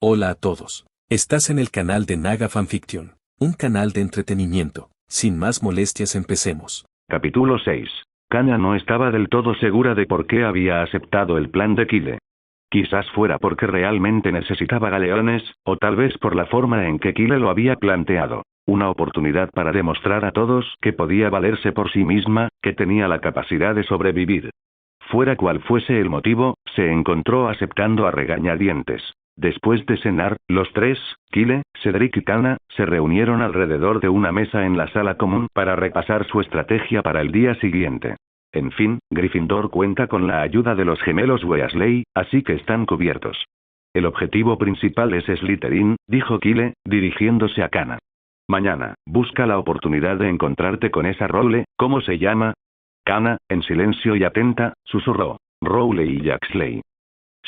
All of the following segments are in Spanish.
Hola a todos. Estás en el canal de Naga Fanfiction, un canal de entretenimiento. Sin más molestias, empecemos. Capítulo 6. Kana no estaba del todo segura de por qué había aceptado el plan de Kyle. Quizás fuera porque realmente necesitaba galeones, o tal vez por la forma en que Kyle lo había planteado. Una oportunidad para demostrar a todos que podía valerse por sí misma, que tenía la capacidad de sobrevivir. Fuera cual fuese el motivo, se encontró aceptando a regañadientes. Después de cenar, los tres, Kyle, Cedric y Kana, se reunieron alrededor de una mesa en la sala común para repasar su estrategia para el día siguiente. En fin, Gryffindor cuenta con la ayuda de los gemelos Weasley, así que están cubiertos. El objetivo principal es Slytherin, dijo Kyle, dirigiéndose a Kana. Mañana, busca la oportunidad de encontrarte con esa Rowle, ¿cómo se llama? Kana, en silencio y atenta, susurró. Rowle y Yaxley.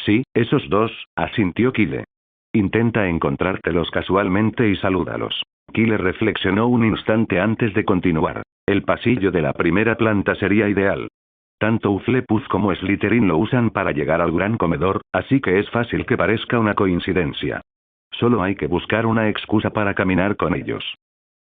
Sí, esos dos, asintió Kyle. Intenta encontrártelos casualmente y salúdalos. Kyle reflexionó un instante antes de continuar. El pasillo de la primera planta sería ideal. Tanto Hufflepuff como Slytherin lo usan para llegar al gran comedor, así que es fácil que parezca una coincidencia. Solo hay que buscar una excusa para caminar con ellos.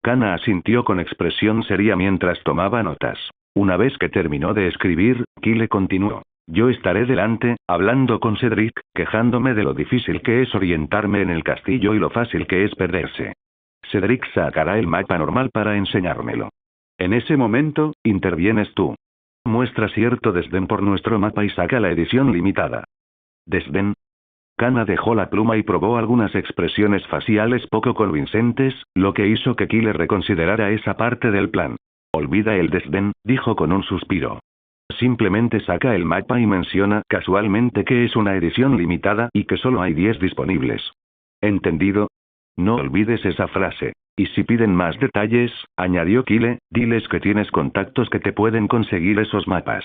Kana asintió con expresión seria mientras tomaba notas. Una vez que terminó de escribir, Kyle continuó. Yo estaré delante, hablando con Cedric, quejándome de lo difícil que es orientarme en el castillo y lo fácil que es perderse. Cedric sacará el mapa normal para enseñármelo. En ese momento, intervienes tú. Muestra cierto desdén por nuestro mapa y saca la edición limitada. ¿Desdén? Kana dejó la pluma y probó algunas expresiones faciales poco convincentes, lo que hizo que Kyle reconsiderara esa parte del plan. Olvida el desdén, dijo con un suspiro. Simplemente saca el mapa y menciona casualmente que es una edición limitada y que solo hay 10 disponibles. ¿Entendido? No olvides esa frase. Y si piden más detalles, añadió Kyle, diles que tienes contactos que te pueden conseguir esos mapas.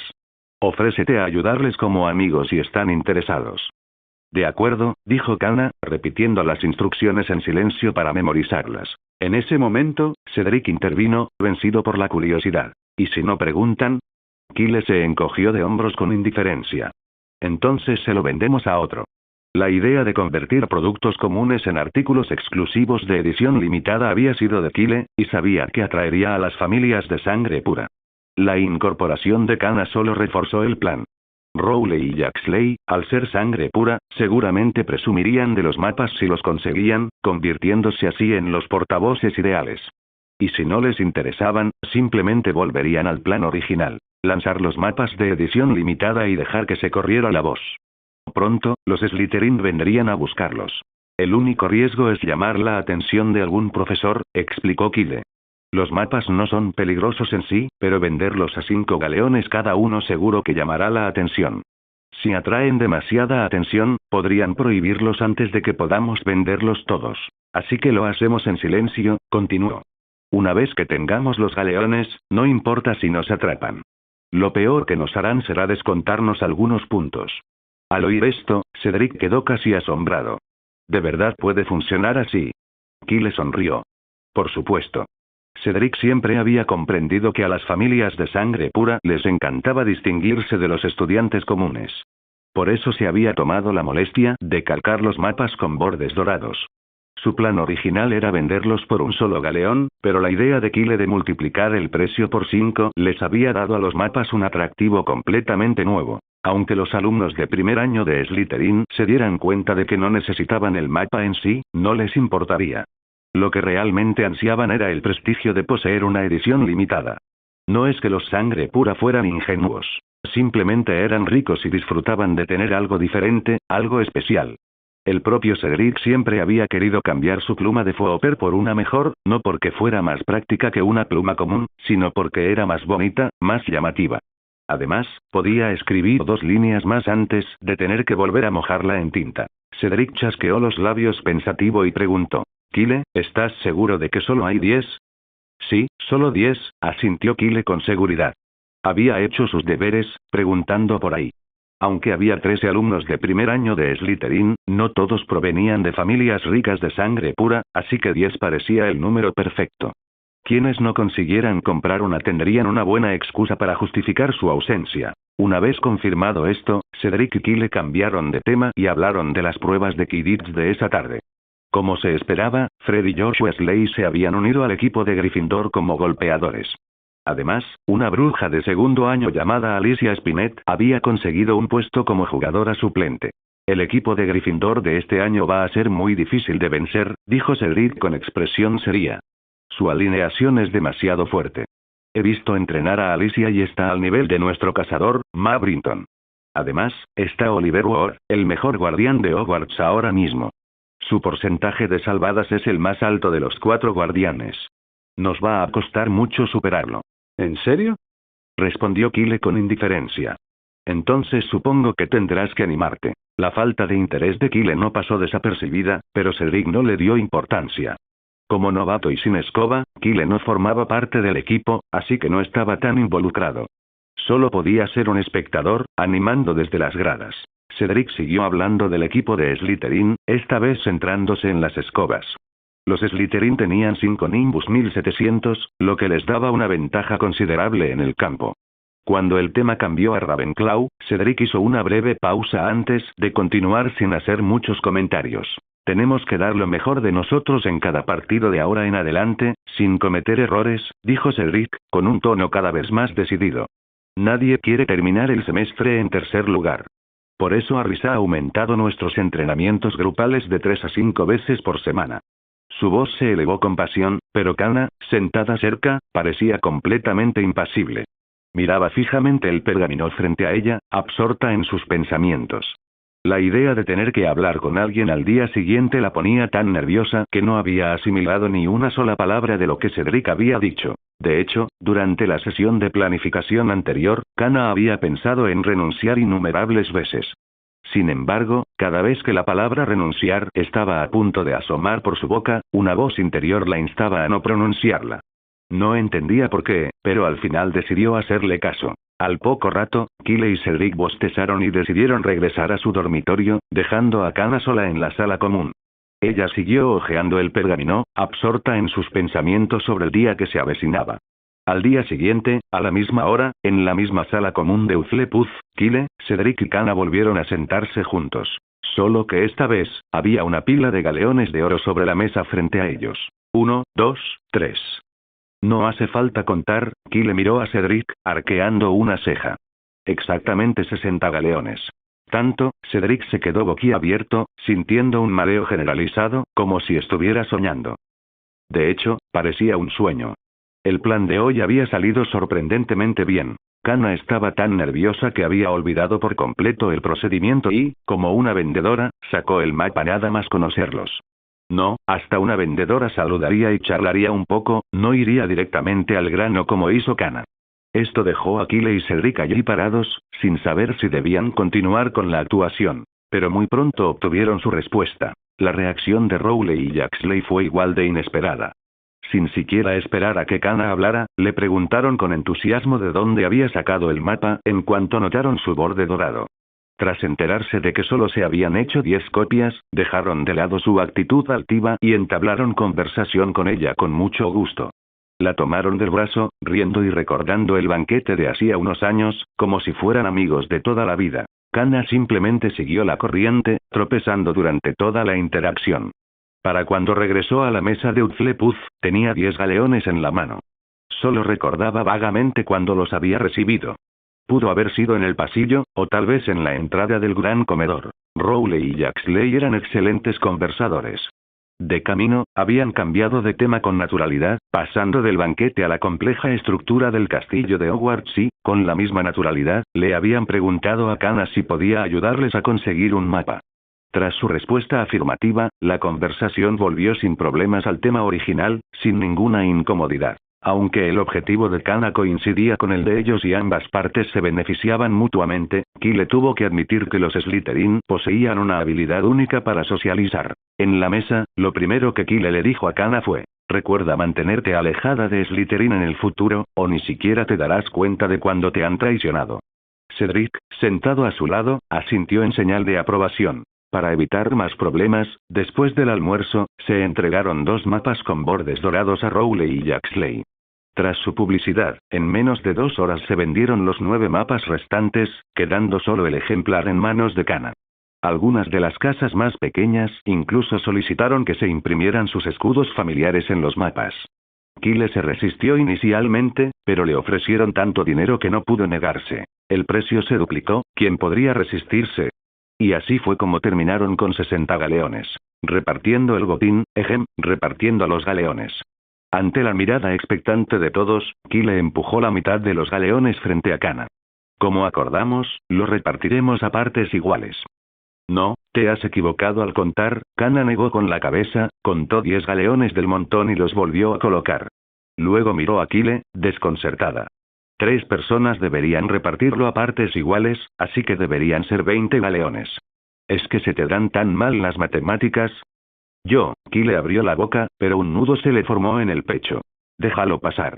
Ofrécete a ayudarles como amigos si están interesados. De acuerdo, dijo Kana, repitiendo las instrucciones en silencio para memorizarlas. En ese momento, Cedric intervino, vencido por la curiosidad. ¿Y si no preguntan? Kyle se encogió de hombros con indiferencia. Entonces se lo vendemos a otro. La idea de convertir productos comunes en artículos exclusivos de edición limitada había sido de Kyle, y sabía que atraería a las familias de sangre pura. La incorporación de Kana solo reforzó el plan. Rowle y Yaxley, al ser sangre pura, seguramente presumirían de los mapas si los conseguían, convirtiéndose así en los portavoces ideales. Y si no les interesaban, simplemente volverían al plan original. Lanzar los mapas de edición limitada y dejar que se corriera la voz. Pronto, los Slytherin vendrían a buscarlos. El único riesgo es llamar la atención de algún profesor, explicó Kyle. Los mapas no son peligrosos en sí, pero venderlos a 5 galeones cada uno seguro que llamará la atención. Si atraen demasiada atención, podrían prohibirlos antes de que podamos venderlos todos. Así que lo hacemos en silencio, continuó. Una vez que tengamos los galeones, no importa si nos atrapan. Lo peor que nos harán será descontarnos algunos puntos. Al oír esto, Cedric quedó casi asombrado. ¿De verdad puede funcionar así? Kyle sonrió. Por supuesto. Cedric siempre había comprendido que a las familias de sangre pura les encantaba distinguirse de los estudiantes comunes. Por eso se había tomado la molestia de calcar los mapas con bordes dorados. Su plan original era venderlos por un solo galeón, pero la idea de Kyle de multiplicar el precio por 5 les había dado a los mapas un atractivo completamente nuevo. Aunque los alumnos de primer año de Slytherin se dieran cuenta de que no necesitaban el mapa en sí, no les importaría. Lo que realmente ansiaban era el prestigio de poseer una edición limitada. No es que los sangre pura fueran ingenuos. Simplemente eran ricos y disfrutaban de tener algo diferente, algo especial. El propio Cedric siempre había querido cambiar su pluma de Foopper por una mejor, no porque fuera más práctica que una pluma común, sino porque era más bonita, más llamativa. Además, podía escribir 2 líneas más antes de tener que volver a mojarla en tinta. Cedric chasqueó los labios pensativo y preguntó. Kyle, ¿estás seguro de que solo hay 10? Sí, solo 10, asintió Kyle con seguridad. Había hecho sus deberes, preguntando por ahí. Aunque había 13 alumnos de primer año de Slytherin, no todos provenían de familias ricas de sangre pura, así que 10 parecía el número perfecto. Quienes no consiguieran comprar una tendrían una buena excusa para justificar su ausencia. Una vez confirmado esto, Cedric y Kyle cambiaron de tema y hablaron de las pruebas de Quidditch de esa tarde. Como se esperaba, Fred y Josh Weasley se habían unido al equipo de Gryffindor como golpeadores. Además, una bruja de segundo año llamada Alicia Spinett había conseguido un puesto como jugadora suplente. El equipo de Gryffindor de este año va a ser muy difícil de vencer, dijo Cedric con expresión seria. Su alineación es demasiado fuerte. He visto entrenar a Alicia y está al nivel de nuestro cazador, Ma Brinton. Además, está Oliver Wood, el mejor guardián de Hogwarts ahora mismo. Su porcentaje de salvadas es el más alto de los 4 guardianes. Nos va a costar mucho superarlo. ¿En serio? Respondió Kyle con indiferencia. Entonces supongo que tendrás que animarte. La falta de interés de Kyle no pasó desapercibida, pero Cedric no le dio importancia. Como novato y sin escoba, Kyle no formaba parte del equipo, así que no estaba tan involucrado. Solo podía ser un espectador, animando desde las gradas. Cedric siguió hablando del equipo de Slytherin, esta vez centrándose en las escobas. Los Slytherin tenían 5 Nimbus 1700, lo que les daba una ventaja considerable en el campo. Cuando el tema cambió a Ravenclaw, Cedric hizo una breve pausa antes de continuar sin hacer muchos comentarios. Tenemos que dar lo mejor de nosotros en cada partido de ahora en adelante, sin cometer errores, dijo Cedric, con un tono cada vez más decidido. Nadie quiere terminar el semestre en tercer lugar. Por eso Harris ha aumentado nuestros entrenamientos grupales de 3 a 5 veces por semana. Su voz se elevó con pasión, pero Kana, sentada cerca, parecía completamente impasible. Miraba fijamente el pergamino frente a ella, absorta en sus pensamientos. La idea de tener que hablar con alguien al día siguiente la ponía tan nerviosa que no había asimilado ni una sola palabra de lo que Cedric había dicho. De hecho, durante la sesión de planificación anterior, Kana había pensado en renunciar innumerables veces. Sin embargo, cada vez que la palabra renunciar estaba a punto de asomar por su boca, una voz interior la instaba a no pronunciarla. No entendía por qué, pero al final decidió hacerle caso. Al poco rato, Kyle y Cedric bostezaron y decidieron regresar a su dormitorio, dejando a Kana sola en la sala común. Ella siguió hojeando el pergamino, absorta en sus pensamientos sobre el día que se avecinaba. Al día siguiente, a la misma hora, en la misma sala común de Hufflepuff, Kyle, Cedric y Kana volvieron a sentarse juntos. Solo que esta vez, había una pila de galeones de oro sobre la mesa frente a ellos. 1, 2, 3. No hace falta contar, Kyle miró a Cedric, arqueando una ceja. Exactamente 60 galeones. Tanto, Cedric se quedó boquiabierto, sintiendo un mareo generalizado, como si estuviera soñando. De hecho, parecía un sueño. El plan de hoy había salido sorprendentemente bien. Kana estaba tan nerviosa que había olvidado por completo el procedimiento y, como una vendedora, sacó el mapa nada más conocerlos. No, hasta una vendedora saludaría y charlaría un poco, no iría directamente al grano como hizo Kana. Esto dejó a Kyle y Cedric allí parados, sin saber si debían continuar con la actuación. Pero muy pronto obtuvieron su respuesta. La reacción de Rowley y Yaxley fue igual de inesperada. Sin siquiera esperar a que Kana hablara, le preguntaron con entusiasmo de dónde había sacado el mapa, en cuanto notaron su borde dorado. Tras enterarse de que solo se habían hecho 10 copias, dejaron de lado su actitud altiva y entablaron conversación con ella con mucho gusto. La tomaron del brazo, riendo y recordando el banquete de hacía unos años, como si fueran amigos de toda la vida. Kana simplemente siguió la corriente, tropezando durante toda la interacción. Para cuando regresó a la mesa de Hufflepuff, tenía 10 galeones en la mano. Solo recordaba vagamente cuándo los había recibido. Pudo haber sido en el pasillo, o tal vez en la entrada del gran comedor. Rowley y Yaxley eran excelentes conversadores. De camino, habían cambiado de tema con naturalidad, pasando del banquete a la compleja estructura del castillo de Hogwarts y, con la misma naturalidad, le habían preguntado a Kana si podía ayudarles a conseguir un mapa. Tras su respuesta afirmativa, la conversación volvió sin problemas al tema original, sin ninguna incomodidad. Aunque el objetivo de Kana coincidía con el de ellos y ambas partes se beneficiaban mutuamente, Kyle tuvo que admitir que los Slytherin poseían una habilidad única para socializar. En la mesa, lo primero que Kyle le dijo a Kana fue: recuerda mantenerte alejada de Slytherin en el futuro, o ni siquiera te darás cuenta de cuando te han traicionado. Cedric, sentado a su lado, asintió en señal de aprobación. Para evitar más problemas, después del almuerzo, se entregaron 2 mapas con bordes dorados a Rowley y Yaxley. Tras su publicidad, en menos de 2 horas se vendieron los 9 mapas restantes, quedando solo el ejemplar en manos de Kana. Algunas de las casas más pequeñas incluso solicitaron que se imprimieran sus escudos familiares en los mapas. Kyle se resistió inicialmente, pero le ofrecieron tanto dinero que no pudo negarse. El precio se duplicó, ¿quién podría resistirse? Y así fue como terminaron con 60 galeones. Repartiendo el botín, repartiendo a los galeones. Ante la mirada expectante de todos, Kyle empujó la mitad de los galeones frente a Kana. Como acordamos, los repartiremos a partes iguales. No, te has equivocado al contar, Kana negó con la cabeza, contó 10 galeones del montón y los volvió a colocar. Luego miró a Kyle, desconcertada. 3 personas deberían repartirlo a partes iguales, así que deberían ser 20 galeones. ¿Es que se te dan tan mal las matemáticas? Kyle abrió la boca, pero un nudo se le formó en el pecho. Déjalo pasar.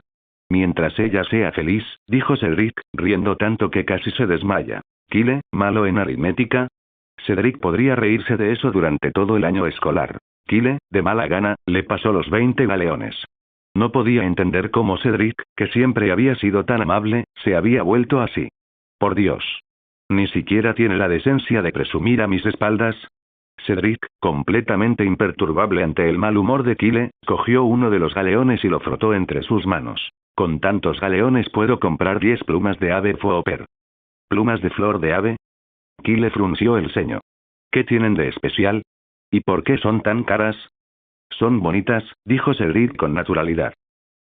Mientras ella sea feliz, dijo Cedric, riendo tanto que casi se desmaya. Kyle, malo en aritmética. Cedric podría reírse de eso durante todo el año escolar. Kyle, de mala gana, le pasó los 20 galeones. No podía entender cómo Cedric, que siempre había sido tan amable, se había vuelto así. Por Dios. Ni siquiera tiene la decencia de presumir a mis espaldas. Cedric, completamente imperturbable ante el mal humor de Kyle, cogió uno de los galeones y lo frotó entre sus manos. Con tantos galeones puedo comprar 10 plumas de ave Flopper. ¿Plumas de flor de ave? Kyle frunció el ceño. ¿Qué tienen de especial? ¿Y por qué son tan caras? Son bonitas, dijo Cedric con naturalidad.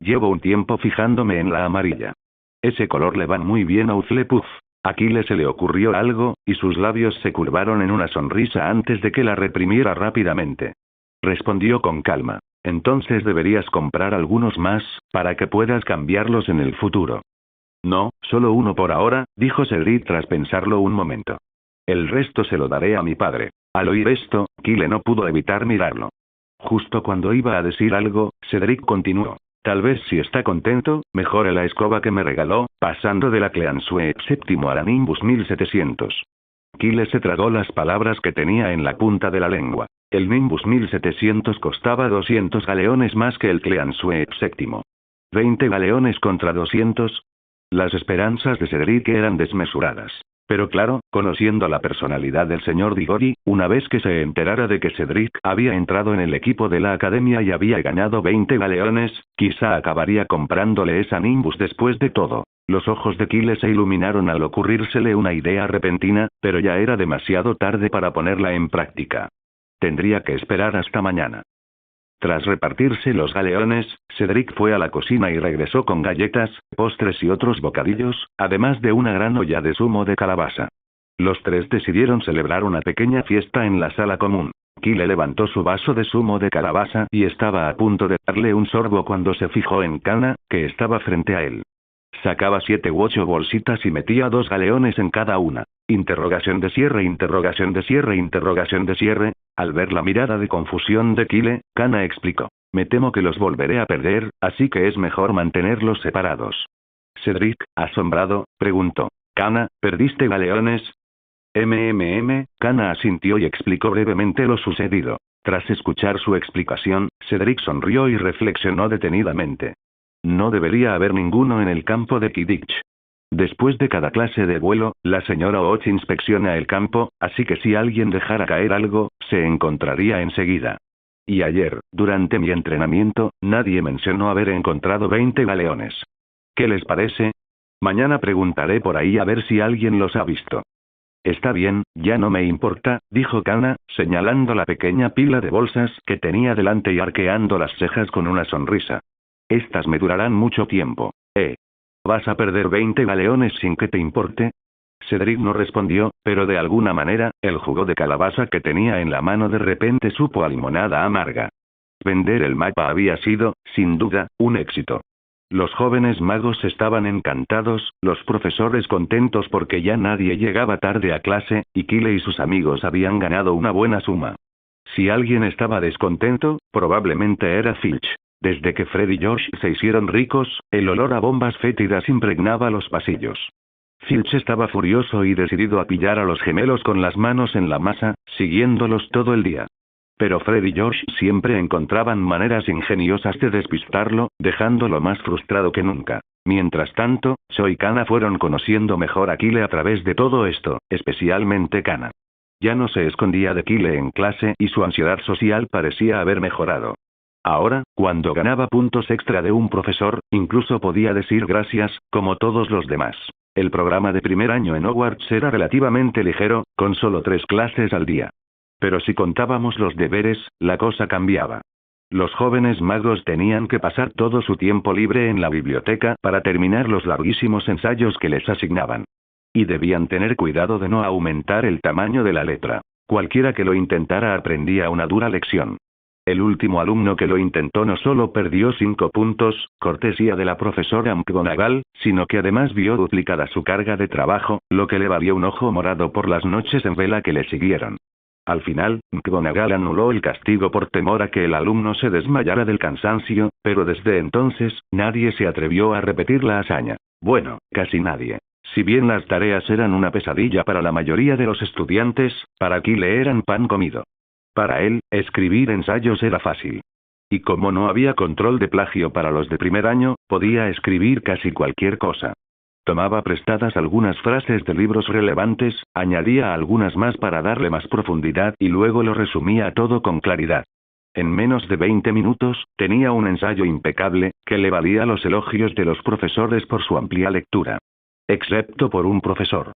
Llevo un tiempo fijándome en la amarilla. Ese color le va muy bien a Hufflepuff. A Kyle se le ocurrió algo, y sus labios se curvaron en una sonrisa antes de que la reprimiera rápidamente. Respondió con calma. Entonces deberías comprar algunos más, para que puedas cambiarlos en el futuro. No, solo uno por ahora, dijo Cedric tras pensarlo un momento. El resto se lo daré a mi padre. Al oír esto, Kyle no pudo evitar mirarlo. Justo cuando iba a decir algo, Cedric continuó. Tal vez si está contento, mejore la escoba que me regaló, pasando de la Cleansweep séptimo a la Nimbus 1700. Kyle se tragó las palabras que tenía en la punta de la lengua. El Nimbus 1700 costaba 200 galeones más que el Cleansweep séptimo. 20 galeones contra 200. Las esperanzas de Cedric eran desmesuradas. Pero claro, conociendo la personalidad del señor Diggory, una vez que se enterara de que Cedric había entrado en el equipo de la academia y había ganado 20 galeones, quizá acabaría comprándole esa Nimbus después de todo. Los ojos de Kyle se iluminaron al ocurrírsele una idea repentina, pero ya era demasiado tarde para ponerla en práctica. Tendría que esperar hasta mañana. Tras repartirse los galeones, Cedric fue a la cocina y regresó con galletas, postres y otros bocadillos, además de una gran olla de zumo de calabaza. Los 3 decidieron celebrar una pequeña fiesta en la sala común. Kyle levantó su vaso de zumo de calabaza y estaba a punto de darle un sorbo cuando se fijó en Kana, que estaba frente a él. Sacaba 7 u 8 bolsitas y metía 2 galeones en cada una. Interrogación de cierre, interrogación de cierre, interrogación de cierre. Al ver la mirada de confusión de Kyle, Kana explicó. Me temo que los volveré a perder, así que es mejor mantenerlos separados. Cedric, asombrado, preguntó. Kana, ¿perdiste galeones? Kana asintió y explicó brevemente lo sucedido. Tras escuchar su explicación, Cedric sonrió y reflexionó detenidamente. No debería haber ninguno en el campo de Quidditch. Después de cada clase de vuelo, la señora Oach inspecciona el campo, así que si alguien dejara caer algo, se encontraría enseguida. Y ayer, durante mi entrenamiento, nadie mencionó haber encontrado 20 galeones. ¿Qué les parece? Mañana preguntaré por ahí a ver si alguien los ha visto. Está bien, ya no me importa, dijo Kana, señalando la pequeña pila de bolsas que tenía delante y arqueando las cejas con una sonrisa. Estas me durarán mucho tiempo. ¿Vas a perder 20 galeones sin que te importe? Cedric no respondió, pero de alguna manera, el jugo de calabaza que tenía en la mano de repente supo a limonada amarga. Vender el mapa había sido, sin duda, un éxito. Los jóvenes magos estaban encantados, los profesores contentos porque ya nadie llegaba tarde a clase, y Kyle y sus amigos habían ganado una buena suma. Si alguien estaba descontento, probablemente era Filch. Desde que Fred y George se hicieron ricos, el olor a bombas fétidas impregnaba los pasillos. Filch estaba furioso y decidido a pillar a los gemelos con las manos en la masa, siguiéndolos todo el día. Pero Fred y George siempre encontraban maneras ingeniosas de despistarlo, dejándolo más frustrado que nunca. Mientras tanto, Cho y Kana fueron conociendo mejor a Kyle a través de todo esto, especialmente Kana. Ya no se escondía de Kyle en clase y su ansiedad social parecía haber mejorado. Ahora, cuando ganaba puntos extra de un profesor, incluso podía decir gracias, como todos los demás. El programa de primer año en Hogwarts era relativamente ligero, con solo 3 clases al día. Pero si contábamos los deberes, la cosa cambiaba. Los jóvenes magos tenían que pasar todo su tiempo libre en la biblioteca para terminar los larguísimos ensayos que les asignaban. Y debían tener cuidado de no aumentar el tamaño de la letra. Cualquiera que lo intentara aprendía una dura lección. El último alumno que lo intentó no solo perdió 5 puntos, cortesía de la profesora McGonagall, sino que además vio duplicada su carga de trabajo, lo que le valió un ojo morado por las noches en vela que le siguieron. Al final, McGonagall anuló el castigo por temor a que el alumno se desmayara del cansancio, pero desde entonces, nadie se atrevió a repetir la hazaña. Bueno, casi nadie. Si bien las tareas eran una pesadilla para la mayoría de los estudiantes, para Kyle eran pan comido. Para él, escribir ensayos era fácil. Y como no había control de plagio para los de primer año, podía escribir casi cualquier cosa. Tomaba prestadas algunas frases de libros relevantes, añadía algunas más para darle más profundidad y luego lo resumía todo con claridad. En menos de 20 minutos, tenía un ensayo impecable, que le valía los elogios de los profesores por su amplia lectura. Excepto por un profesor.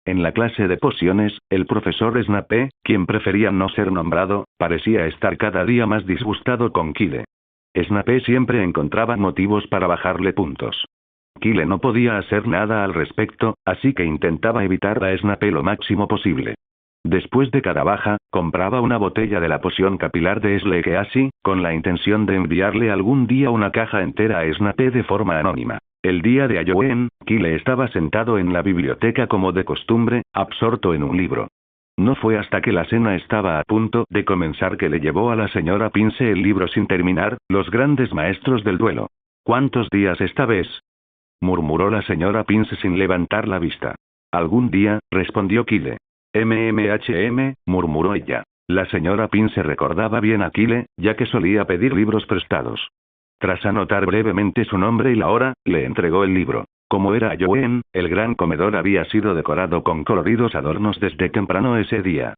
En la clase de pociones, el profesor Snape, quien prefería no ser nombrado, parecía estar cada día más disgustado con Kyle. Snape siempre encontraba motivos para bajarle puntos. Kyle no podía hacer nada al respecto, así que intentaba evitar a Snape lo máximo posible. Después de cada baja, compraba una botella de la poción capilar de Sleekeasi, con la intención de enviarle algún día una caja entera a Snape de forma anónima. El día de Halloween, Kyle estaba sentado en la biblioteca como de costumbre, absorto en un libro. No fue hasta que la cena estaba a punto de comenzar que le llevó a la señora Pince el libro sin terminar, Los grandes maestros del duelo. ¿Cuántos días esta vez?, murmuró la señora Pince sin levantar la vista. Algún día, respondió Kyle. Murmuró ella. La señora Pince recordaba bien a Kyle, ya que solía pedir libros prestados. Tras anotar brevemente su nombre y la hora, le entregó el libro. Como era Halloween, el gran comedor había sido decorado con coloridos adornos desde temprano ese día.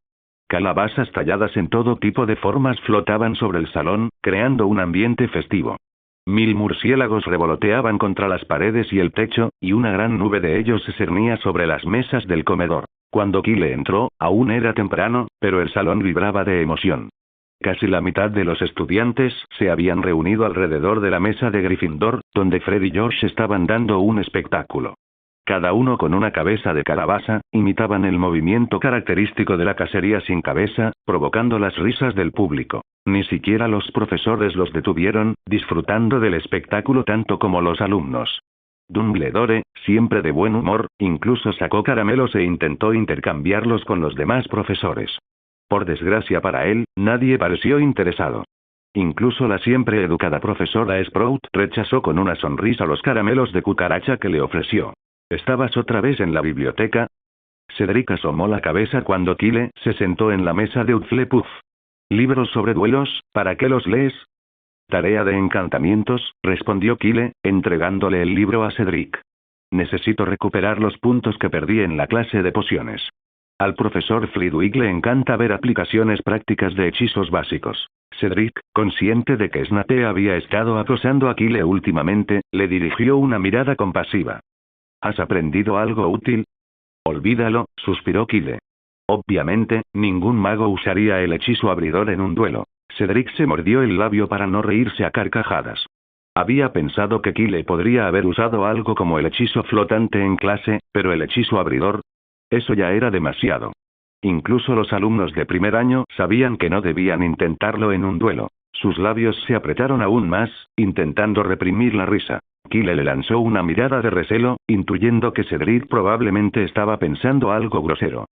Calabazas talladas en todo tipo de formas flotaban sobre el salón, creando un ambiente festivo. 1000 murciélagos revoloteaban contra las paredes y el techo, y una gran nube de ellos se cernía sobre las mesas del comedor. Cuando Kyle entró, aún era temprano, pero el salón vibraba de emoción. Casi la mitad de los estudiantes se habían reunido alrededor de la mesa de Gryffindor, donde Fred y George estaban dando un espectáculo. Cada uno con una cabeza de calabaza, imitaban el movimiento característico de la cacería sin cabeza, provocando las risas del público. Ni siquiera los profesores los detuvieron, disfrutando del espectáculo tanto como los alumnos. Dumbledore, siempre de buen humor, incluso sacó caramelos e intentó intercambiarlos con los demás profesores. Por desgracia para él, nadie pareció interesado. Incluso la siempre educada profesora Sprout rechazó con una sonrisa los caramelos de cucaracha que le ofreció. ¿Estabas otra vez en la biblioteca? Cedric asomó la cabeza cuando Kyle se sentó en la mesa de Hufflepuff. ¿Libros sobre duelos, para qué los lees? Tarea de encantamientos, respondió Kyle, entregándole el libro a Cedric. Necesito recuperar los puntos que perdí en la clase de pociones. Al profesor Flitwick le encanta ver aplicaciones prácticas de hechizos básicos. Cedric, consciente de que Snape había estado acosando a Kyle últimamente, le dirigió una mirada compasiva. ¿Has aprendido algo útil? Olvídalo, suspiró Kyle. Obviamente, ningún mago usaría el hechizo abridor en un duelo. Cedric se mordió el labio para no reírse a carcajadas. Había pensado que Kyle podría haber usado algo como el hechizo flotante en clase, pero el hechizo abridor, eso ya era demasiado. Incluso los alumnos de primer año sabían que no debían intentarlo en un duelo. Sus labios se apretaron aún más, intentando reprimir la risa. Kyle le lanzó una mirada de recelo, intuyendo que Cedric probablemente estaba pensando algo grosero.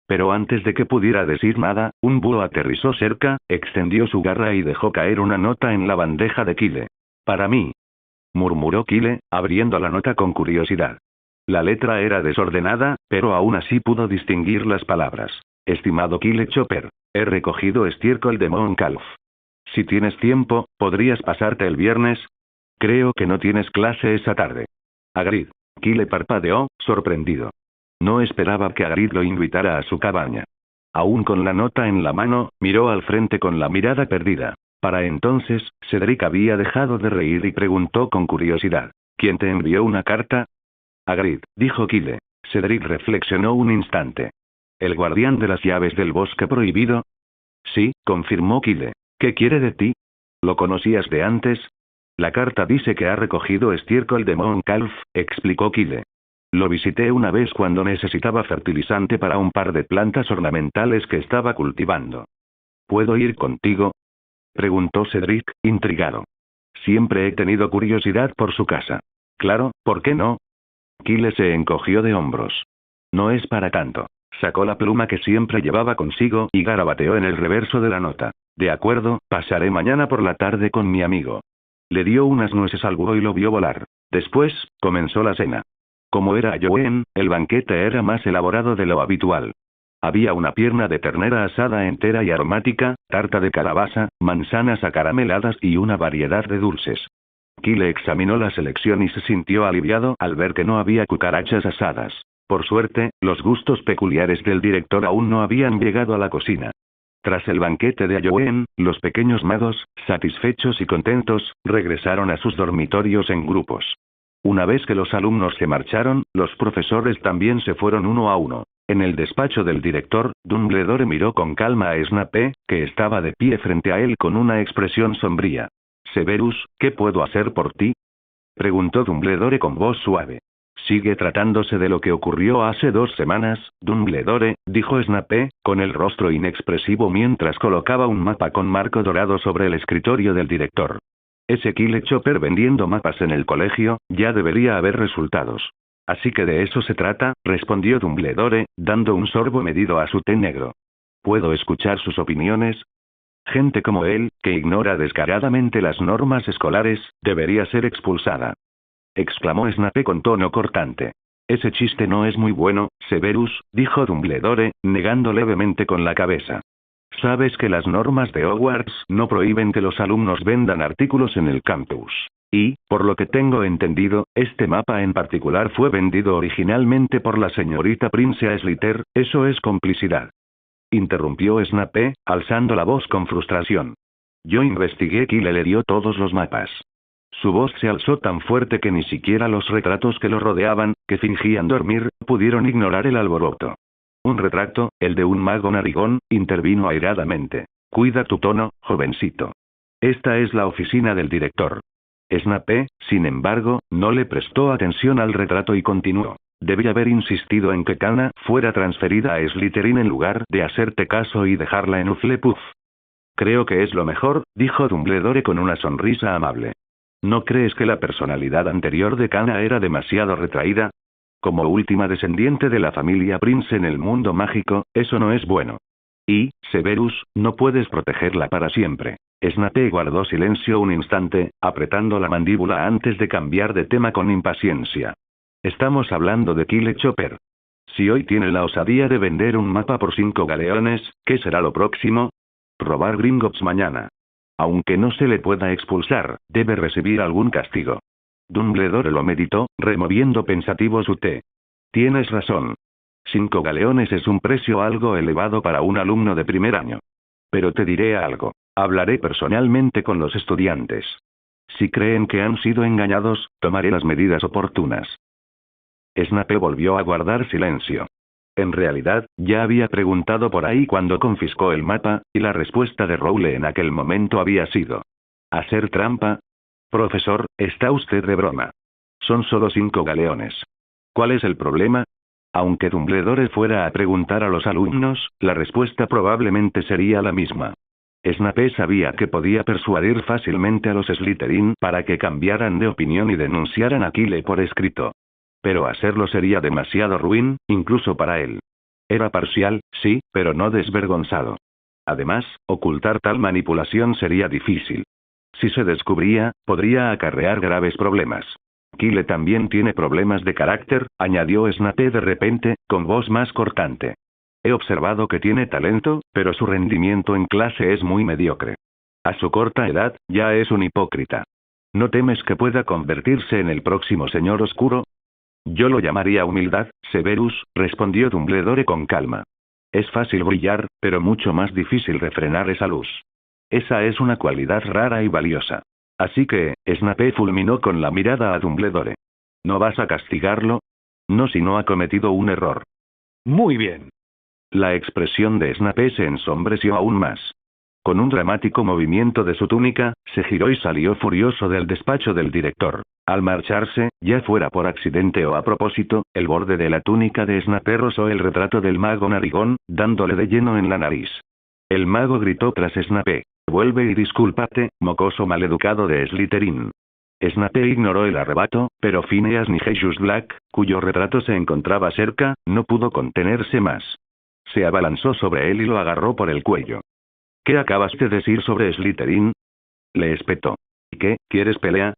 Pero antes de que pudiera decir nada, un búho aterrizó cerca, extendió su garra y dejó caer una nota en la bandeja de Kyle. Para mí, murmuró Kyle, abriendo la nota con curiosidad. La letra era desordenada, pero aún así pudo distinguir las palabras. Estimado Kyle Chopper, he recogido estiércol de Mooncalf. Si tienes tiempo, ¿podrías pasarte el viernes? Creo que no tienes clase esa tarde. Hagrid. Kyle parpadeó, sorprendido. No esperaba que Hagrid lo invitara a su cabaña. Aún con la nota en la mano, miró al frente con la mirada perdida. Para entonces, Cedric había dejado de reír y preguntó con curiosidad: ¿Quién te envió una carta? Hagrid, dijo Kyle. Cedric reflexionó un instante. ¿El guardián de las llaves del bosque prohibido? Sí, confirmó Kyle. ¿Qué quiere de ti? ¿Lo conocías de antes? La carta dice que ha recogido estiércol de Mooncalf, explicó Kyle. Lo visité una vez cuando necesitaba fertilizante para un par de plantas ornamentales que estaba cultivando. ¿Puedo ir contigo? Preguntó Cedric, intrigado. Siempre he tenido curiosidad por su casa. Claro, ¿por qué no? Kyle se encogió de hombros. No es para tanto. Sacó la pluma que siempre llevaba consigo y garabateó en el reverso de la nota. De acuerdo, pasaré mañana por la tarde con mi amigo. Le dio unas nueces al búho y lo vio volar. Después, comenzó la cena. Como era Halloween, el banquete era más elaborado de lo habitual. Había una pierna de ternera asada entera y aromática, tarta de calabaza, manzanas acarameladas y una variedad de dulces. Kyle examinó la selección y se sintió aliviado al ver que no había cucarachas asadas. Por suerte, los gustos peculiares del director aún no habían llegado a la cocina. Tras el banquete de Halloween, los pequeños magos, satisfechos y contentos, regresaron a sus dormitorios en grupos. Una vez que los alumnos se marcharon, los profesores también se fueron uno a uno. En el despacho del director, Dumbledore miró con calma a Snape, que estaba de pie frente a él con una expresión sombría. «Severus, ¿qué puedo hacer por ti?», preguntó Dumbledore con voz suave. «Sigue tratándose de lo que ocurrió hace 2 semanas, Dumbledore», dijo Snape, con el rostro inexpresivo mientras colocaba un mapa con marco dorado sobre el escritorio del director. Ese Kyle Chopper vendiendo mapas en el colegio, ya debería haber resultados. Así que de eso se trata, respondió Dumbledore, dando un sorbo medido a su té negro. ¿Puedo escuchar sus opiniones? Gente como él, que ignora descaradamente las normas escolares, debería ser expulsada. Exclamó Snape con tono cortante. Ese chiste no es muy bueno, Severus, dijo Dumbledore, negando levemente con la cabeza. Sabes que las normas de Hogwarts no prohíben que los alumnos vendan artículos en el campus. Y, por lo que tengo entendido, este mapa en particular fue vendido originalmente por la señorita Princea Slytherin, eso es complicidad. Interrumpió Snape, alzando la voz con frustración. Yo investigué y le dio todos los mapas. Su voz se alzó tan fuerte que ni siquiera los retratos que lo rodeaban, que fingían dormir, pudieron ignorar el alboroto. Un retrato, el de un mago narigón, intervino airadamente. Cuida tu tono, jovencito. Esta es la oficina del director. Snape, sin embargo, no le prestó atención al retrato y continuó. Debí haber insistido en que Cana fuera transferida a Slytherin en lugar de hacerte caso y dejarla en Hufflepuff. Creo que es lo mejor, dijo Dumbledore con una sonrisa amable. ¿No crees que la personalidad anterior de Cana era demasiado retraída? Como última descendiente de la familia Prince en el mundo mágico, eso no es bueno. Y, Severus, no puedes protegerla para siempre. Snape guardó silencio un instante, apretando la mandíbula antes de cambiar de tema con impaciencia. Estamos hablando de Kyle Chopper. Si hoy tiene la osadía de vender un mapa por 5 galeones, ¿qué será lo próximo? Robar Gringotts mañana. Aunque no se le pueda expulsar, debe recibir algún castigo. Dumbledore lo meditó, removiendo pensativo su té. Tienes razón. 5 galeones es un precio algo elevado para un alumno de primer año. Pero te diré algo. Hablaré personalmente con los estudiantes. Si creen que han sido engañados, tomaré las medidas oportunas. Snape volvió a guardar silencio. En realidad, ya había preguntado por ahí cuando confiscó el mapa, y la respuesta de Rowle en aquel momento había sido: ¿hacer trampa? Profesor, está usted de broma. Son solo 5 galeones. ¿Cuál es el problema? Aunque Dumbledore fuera a preguntar a los alumnos, la respuesta probablemente sería la misma. Snape sabía que podía persuadir fácilmente a los Slytherin para que cambiaran de opinión y denunciaran a Kyle por escrito. Pero hacerlo sería demasiado ruin, incluso para él. Era parcial, sí, pero no desvergonzado. Además, ocultar tal manipulación sería difícil. Si se descubría, podría acarrear graves problemas. Kyle también tiene problemas de carácter, añadió Snape de repente, con voz más cortante. He observado que tiene talento, pero su rendimiento en clase es muy mediocre. A su corta edad, ya es un hipócrita. ¿No temes que pueda convertirse en el próximo Señor Oscuro? Yo lo llamaría humildad, Severus, respondió Dumbledore con calma. Es fácil brillar, pero mucho más difícil refrenar esa luz. Esa es una cualidad rara y valiosa. Así que, Snape fulminó con la mirada a Dumbledore. ¿No vas a castigarlo? No si no ha cometido un error. Muy bien. La expresión de Snape se ensombreció aún más. Con un dramático movimiento de su túnica, se giró y salió furioso del despacho del director. Al marcharse, ya fuera por accidente o a propósito, el borde de la túnica de Snape rozó el retrato del mago narigón, dándole de lleno en la nariz. El mago gritó tras Snape. Vuelve y discúlpate, mocoso maleducado de Slytherin. Snape ignoró el arrebato, pero Phineas Nigel Black, cuyo retrato se encontraba cerca, no pudo contenerse más. Se abalanzó sobre él y lo agarró por el cuello. ¿Qué acabas de decir sobre Slytherin? Le espetó. ¿Qué, quieres pelea?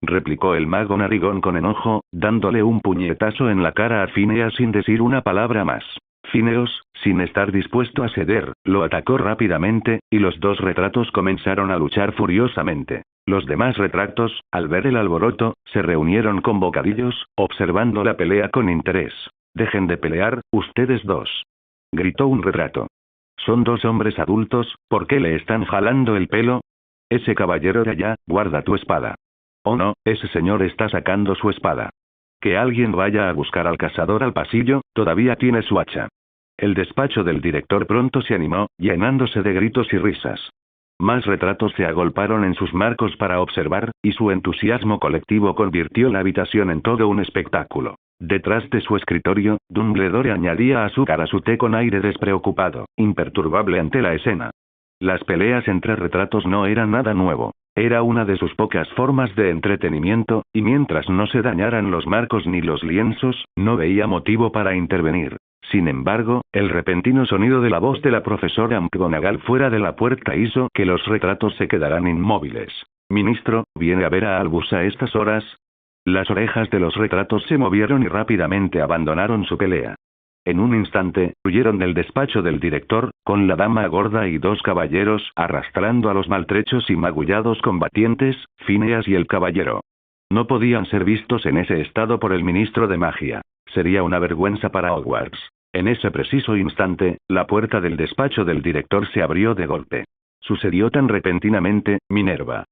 Replicó el mago narigón con enojo, dándole un puñetazo en la cara a Phineas sin decir una palabra más. Phineas, sin estar dispuesto a ceder, lo atacó rápidamente, y los dos retratos comenzaron a luchar furiosamente. Los demás retratos, al ver el alboroto, se reunieron con bocadillos, observando la pelea con interés. «Dejen de pelear, ustedes dos», gritó un retrato. «Son dos hombres adultos, ¿por qué le están jalando el pelo? Ese caballero de allá, guarda tu espada». «Oh no, ese señor está sacando su espada». «Que alguien vaya a buscar al cazador al pasillo, todavía tiene su hacha». El despacho del director pronto se animó, llenándose de gritos y risas. Más retratos se agolparon en sus marcos para observar, y su entusiasmo colectivo convirtió la habitación en todo un espectáculo. Detrás de su escritorio, Dumbledore añadía azúcar a su té con aire despreocupado, imperturbable ante la escena. Las peleas entre retratos no eran nada nuevo. Era una de sus pocas formas de entretenimiento, y mientras no se dañaran los marcos ni los lienzos, no veía motivo para intervenir. Sin embargo, el repentino sonido de la voz de la profesora McGonagall fuera de la puerta hizo que los retratos se quedaran inmóviles. «Ministro, ¿viene a ver a Albus a estas horas?» Las orejas de los retratos se movieron y rápidamente abandonaron su pelea. En un instante, huyeron del despacho del director, con la dama gorda y dos caballeros arrastrando a los maltrechos y magullados combatientes, Phineas y el caballero. No podían ser vistos en ese estado por el ministro de magia. Sería una vergüenza para Hogwarts. En ese preciso instante, la puerta del despacho del director se abrió de golpe. Sucedió tan repentinamente, Minerva.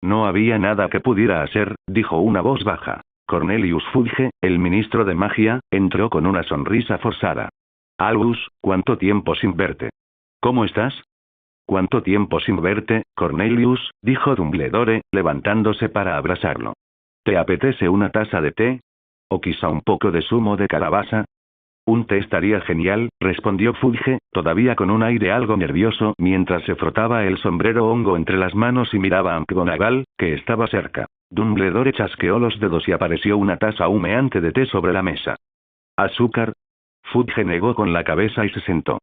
No había nada que pudiera hacer, dijo una voz baja. Cornelius Fudge, el ministro de magia, entró con una sonrisa forzada. «Albus, ¿cuánto tiempo sin verte? ¿Cómo estás?» «¿Cuánto tiempo sin verte, Cornelius?», dijo Dumbledore, levantándose para abrazarlo. «¿Te apetece una taza de té? ¿O quizá un poco de zumo de calabaza?» «Un té estaría genial», respondió Fudge, todavía con un aire algo nervioso mientras se frotaba el sombrero hongo entre las manos y miraba a McGonagall, que estaba cerca. Dumbledore chasqueó los dedos y apareció una taza humeante de té sobre la mesa. «¿Azúcar?» Fudge negó con la cabeza y se sentó.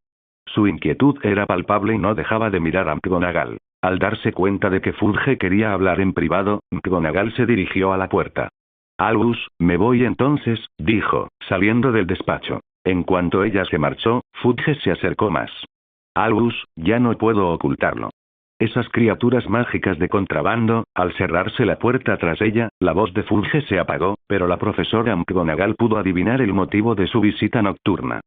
Su inquietud era palpable y no dejaba de mirar a McGonagall. Al darse cuenta de que Fudge quería hablar en privado, McGonagall se dirigió a la puerta. «Albus, me voy entonces», dijo, saliendo del despacho. En cuanto ella se marchó, Fudge se acercó más. «Albus, ya no puedo ocultarlo. Esas criaturas mágicas de contrabando», al cerrarse la puerta tras ella, la voz de Fudge se apagó, pero la profesora McGonagall pudo adivinar el motivo de su visita nocturna.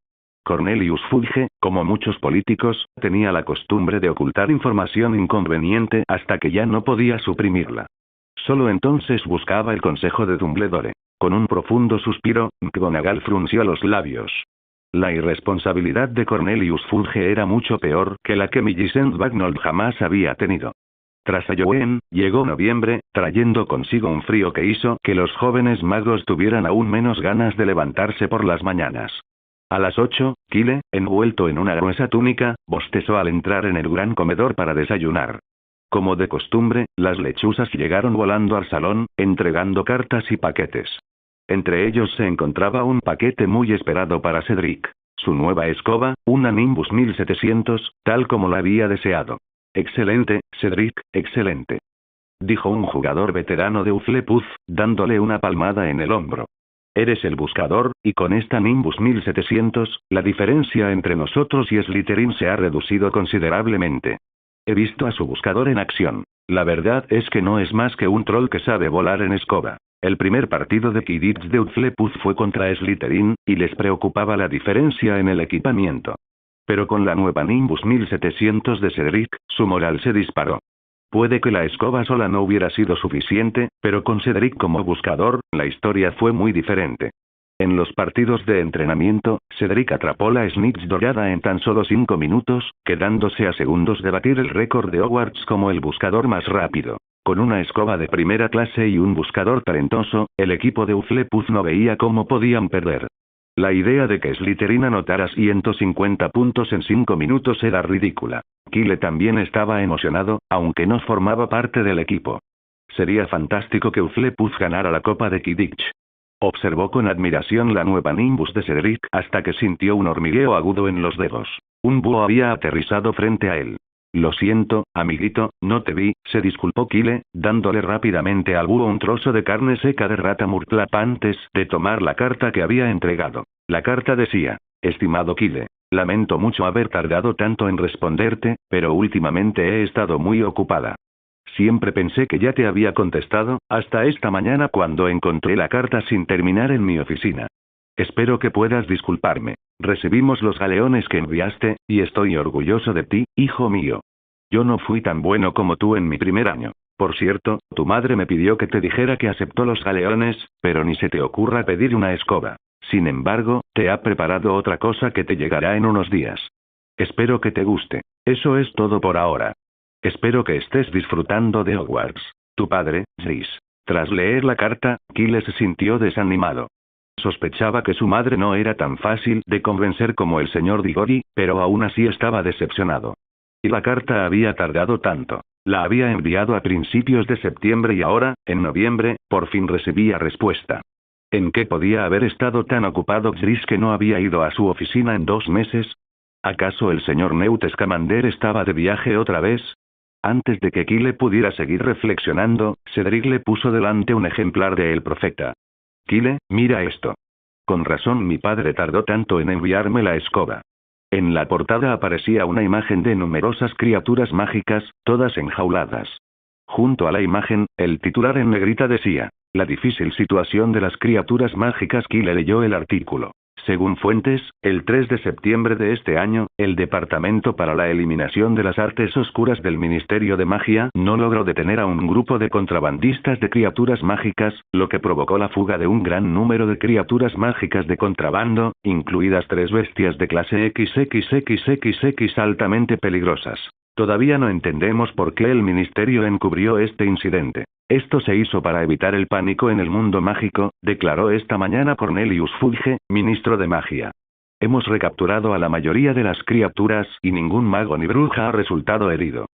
Cornelius Fudge, como muchos políticos, tenía la costumbre de ocultar información inconveniente hasta que ya no podía suprimirla. Solo entonces buscaba el consejo de Dumbledore. Con un profundo suspiro, McGonagall frunció los labios. La irresponsabilidad de Cornelius Fudge era mucho peor que la que Millicent Bagnold jamás había tenido. Tras Halloween, llegó noviembre, trayendo consigo un frío que hizo que los jóvenes magos tuvieran aún menos ganas de levantarse por las mañanas. A las 8, Kyle, envuelto en una gruesa túnica, bostezó al entrar en el gran comedor para desayunar. Como de costumbre, las lechuzas llegaron volando al salón, entregando cartas y paquetes. Entre ellos se encontraba un paquete muy esperado para Cedric. Su nueva escoba, una Nimbus 1700, tal como la había deseado. «Excelente, Cedric, excelente», dijo un jugador veterano de Hufflepuff, dándole una palmada en el hombro. Eres el buscador, y con esta Nimbus 1700, la diferencia entre nosotros y Slytherin se ha reducido considerablemente. He visto a su buscador en acción. La verdad es que no es más que un troll que sabe volar en escoba. El primer partido de Quidditch de Hufflepuff fue contra Slytherin, y les preocupaba la diferencia en el equipamiento. Pero con la nueva Nimbus 1700 de Cedric, su moral se disparó. Puede que la escoba sola no hubiera sido suficiente, pero con Cedric como buscador, la historia fue muy diferente. En los partidos de entrenamiento, Cedric atrapó la Snitch dorada en tan solo 5 minutos, quedándose a segundos de batir el récord de Hogwarts como el buscador más rápido. Con una escoba de primera clase y un buscador talentoso, el equipo de Hufflepuff no veía cómo podían perder. La idea de que Slytherin anotara 150 puntos en 5 minutos era ridícula. Kyle también estaba emocionado, aunque no formaba parte del equipo. Sería fantástico que Hufflepuff ganara la Copa de Quidditch. Observó con admiración la nueva Nimbus de Cedric hasta que sintió un hormigueo agudo en los dedos. Un búho había aterrizado frente a él. Lo siento, amiguito, no te vi, se disculpó Kyle, dándole rápidamente al búho un trozo de carne seca de rata murtlap antes de tomar la carta que había entregado. La carta decía: estimado Kyle, lamento mucho haber tardado tanto en responderte, pero últimamente he estado muy ocupada. Siempre pensé que ya te había contestado, hasta esta mañana cuando encontré la carta sin terminar en mi oficina. Espero que puedas disculparme. Recibimos los galeones que enviaste, y estoy orgulloso de ti, hijo mío. Yo no fui tan bueno como tú en mi primer año. Por cierto, tu madre me pidió que te dijera que aceptó los galeones, pero ni se te ocurra pedir una escoba. Sin embargo, te ha preparado otra cosa que te llegará en unos días. Espero que te guste. Eso es todo por ahora. Espero que estés disfrutando de Hogwarts. Tu padre, Jace. Tras leer la carta, Kyle se sintió desanimado. Sospechaba que su madre no era tan fácil de convencer como el señor Diggory, pero aún así estaba decepcionado. Y la carta había tardado tanto. La había enviado a principios de septiembre y ahora, en noviembre, por fin recibía respuesta. ¿En qué podía haber estado tan ocupado Jace que no había ido a su oficina en 2 meses? ¿Acaso el señor Newt Scamander estaba de viaje otra vez? Antes de que Kyle pudiera seguir reflexionando, Cedric le puso delante un ejemplar de El Profeta. Kyle, mira esto. Con razón mi padre tardó tanto en enviarme la escoba. En la portada aparecía una imagen de numerosas criaturas mágicas, todas enjauladas. Junto a la imagen, el titular en negrita decía: la difícil situación de las criaturas mágicas. Kyle leyó el artículo. Según fuentes, el 3 de septiembre de este año, el Departamento para la Eliminación de las Artes Oscuras del Ministerio de Magia no logró detener a un grupo de contrabandistas de criaturas mágicas, lo que provocó la fuga de un gran número de criaturas mágicas de contrabando, incluidas 3 bestias de clase XXXXX altamente peligrosas. Todavía no entendemos por qué el ministerio encubrió este incidente. Esto se hizo para evitar el pánico en el mundo mágico, declaró esta mañana Cornelius Fudge, ministro de magia. Hemos recapturado a la mayoría de las criaturas y ningún mago ni bruja ha resultado herido.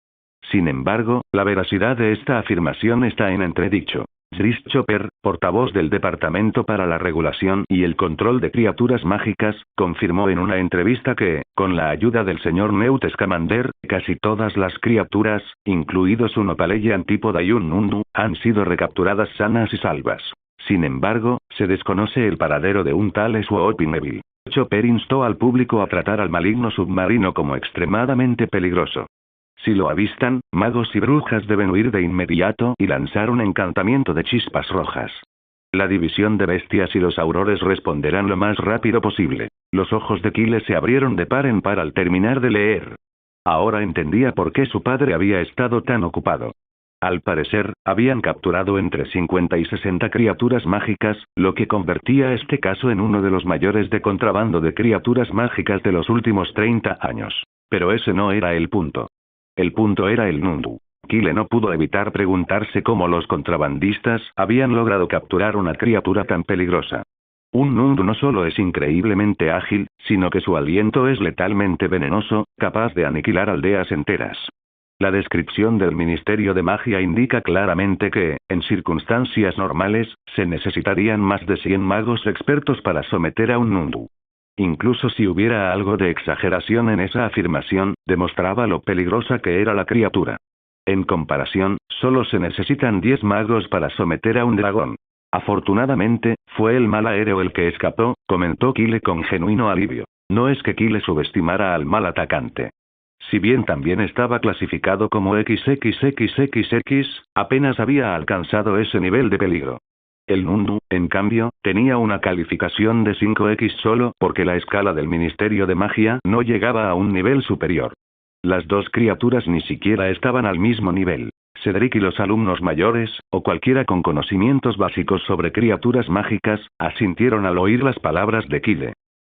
Sin embargo, la veracidad de esta afirmación está en entredicho. Chris Chopper, portavoz del Departamento para la Regulación y el Control de Criaturas Mágicas, confirmó en una entrevista que, con la ayuda del señor Newt Scamander, casi todas las criaturas, incluidos un Opaleya antípoda y un Nundu, han sido recapturadas sanas y salvas. Sin embargo, se desconoce el paradero de un tal Swoopy Neville. Chopper instó al público a tratar al maligno submarino como extremadamente peligroso. Si lo avistan, magos y brujas deben huir de inmediato y lanzar un encantamiento de chispas rojas. La división de bestias y los aurores responderán lo más rápido posible. Los ojos de Kyle se abrieron de par en par al terminar de leer. Ahora entendía por qué su padre había estado tan ocupado. Al parecer, habían capturado entre 50 y 60 criaturas mágicas, lo que convertía este caso en uno de los mayores de contrabando de criaturas mágicas de los últimos 30 años. Pero ese no era el punto. El punto era el Nundu. Kyle no pudo evitar preguntarse cómo los contrabandistas habían logrado capturar una criatura tan peligrosa. Un Nundu no solo es increíblemente ágil, sino que su aliento es letalmente venenoso, capaz de aniquilar aldeas enteras. La descripción del Ministerio de Magia indica claramente que, en circunstancias normales, se necesitarían más de 100 magos expertos para someter a un Nundu. Incluso si hubiera algo de exageración en esa afirmación, demostraba lo peligrosa que era la criatura. En comparación, solo se necesitan 10 magos para someter a un dragón. Afortunadamente, fue el mal aéreo el que escapó, comentó Kyle con genuino alivio. No es que Kyle subestimara al mal atacante. Si bien también estaba clasificado como XXXXX, apenas había alcanzado ese nivel de peligro. El Nundu, en cambio, tenía una calificación de 5X solo porque la escala del Ministerio de Magia no llegaba a un nivel superior. Las dos criaturas ni siquiera estaban al mismo nivel. Cedric y los alumnos mayores, o cualquiera con conocimientos básicos sobre criaturas mágicas, asintieron al oír las palabras de Kyle.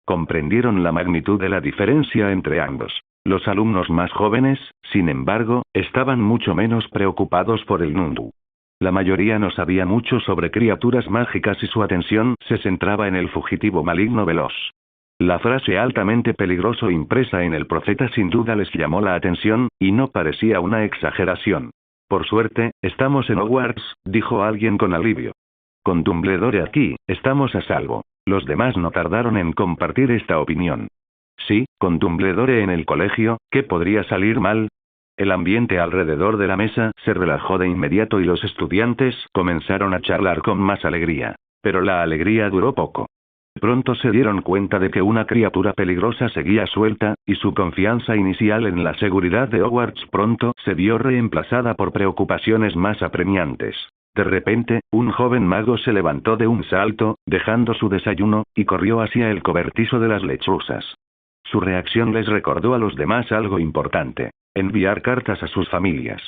Comprendieron la magnitud de la diferencia entre ambos. Los alumnos más jóvenes, sin embargo, estaban mucho menos preocupados por el Nundu. La mayoría no sabía mucho sobre criaturas mágicas y su atención se centraba en el fugitivo maligno veloz. La frase altamente peligroso impresa en el profeta sin duda les llamó la atención, y no parecía una exageración. Por suerte, estamos en Hogwarts, dijo alguien con alivio. Con Dumbledore aquí, estamos a salvo. Los demás no tardaron en compartir esta opinión. Sí, con Dumbledore en el colegio, ¿qué podría salir mal? El ambiente alrededor de la mesa se relajó de inmediato y los estudiantes comenzaron a charlar con más alegría. Pero la alegría duró poco. Pronto se dieron cuenta de que una criatura peligrosa seguía suelta, y su confianza inicial en la seguridad de Hogwarts pronto se vio reemplazada por preocupaciones más apremiantes. De repente, un joven mago se levantó de un salto, dejando su desayuno, y corrió hacia el cobertizo de las lechuzas. Su reacción les recordó a los demás algo importante: enviar cartas a sus familias.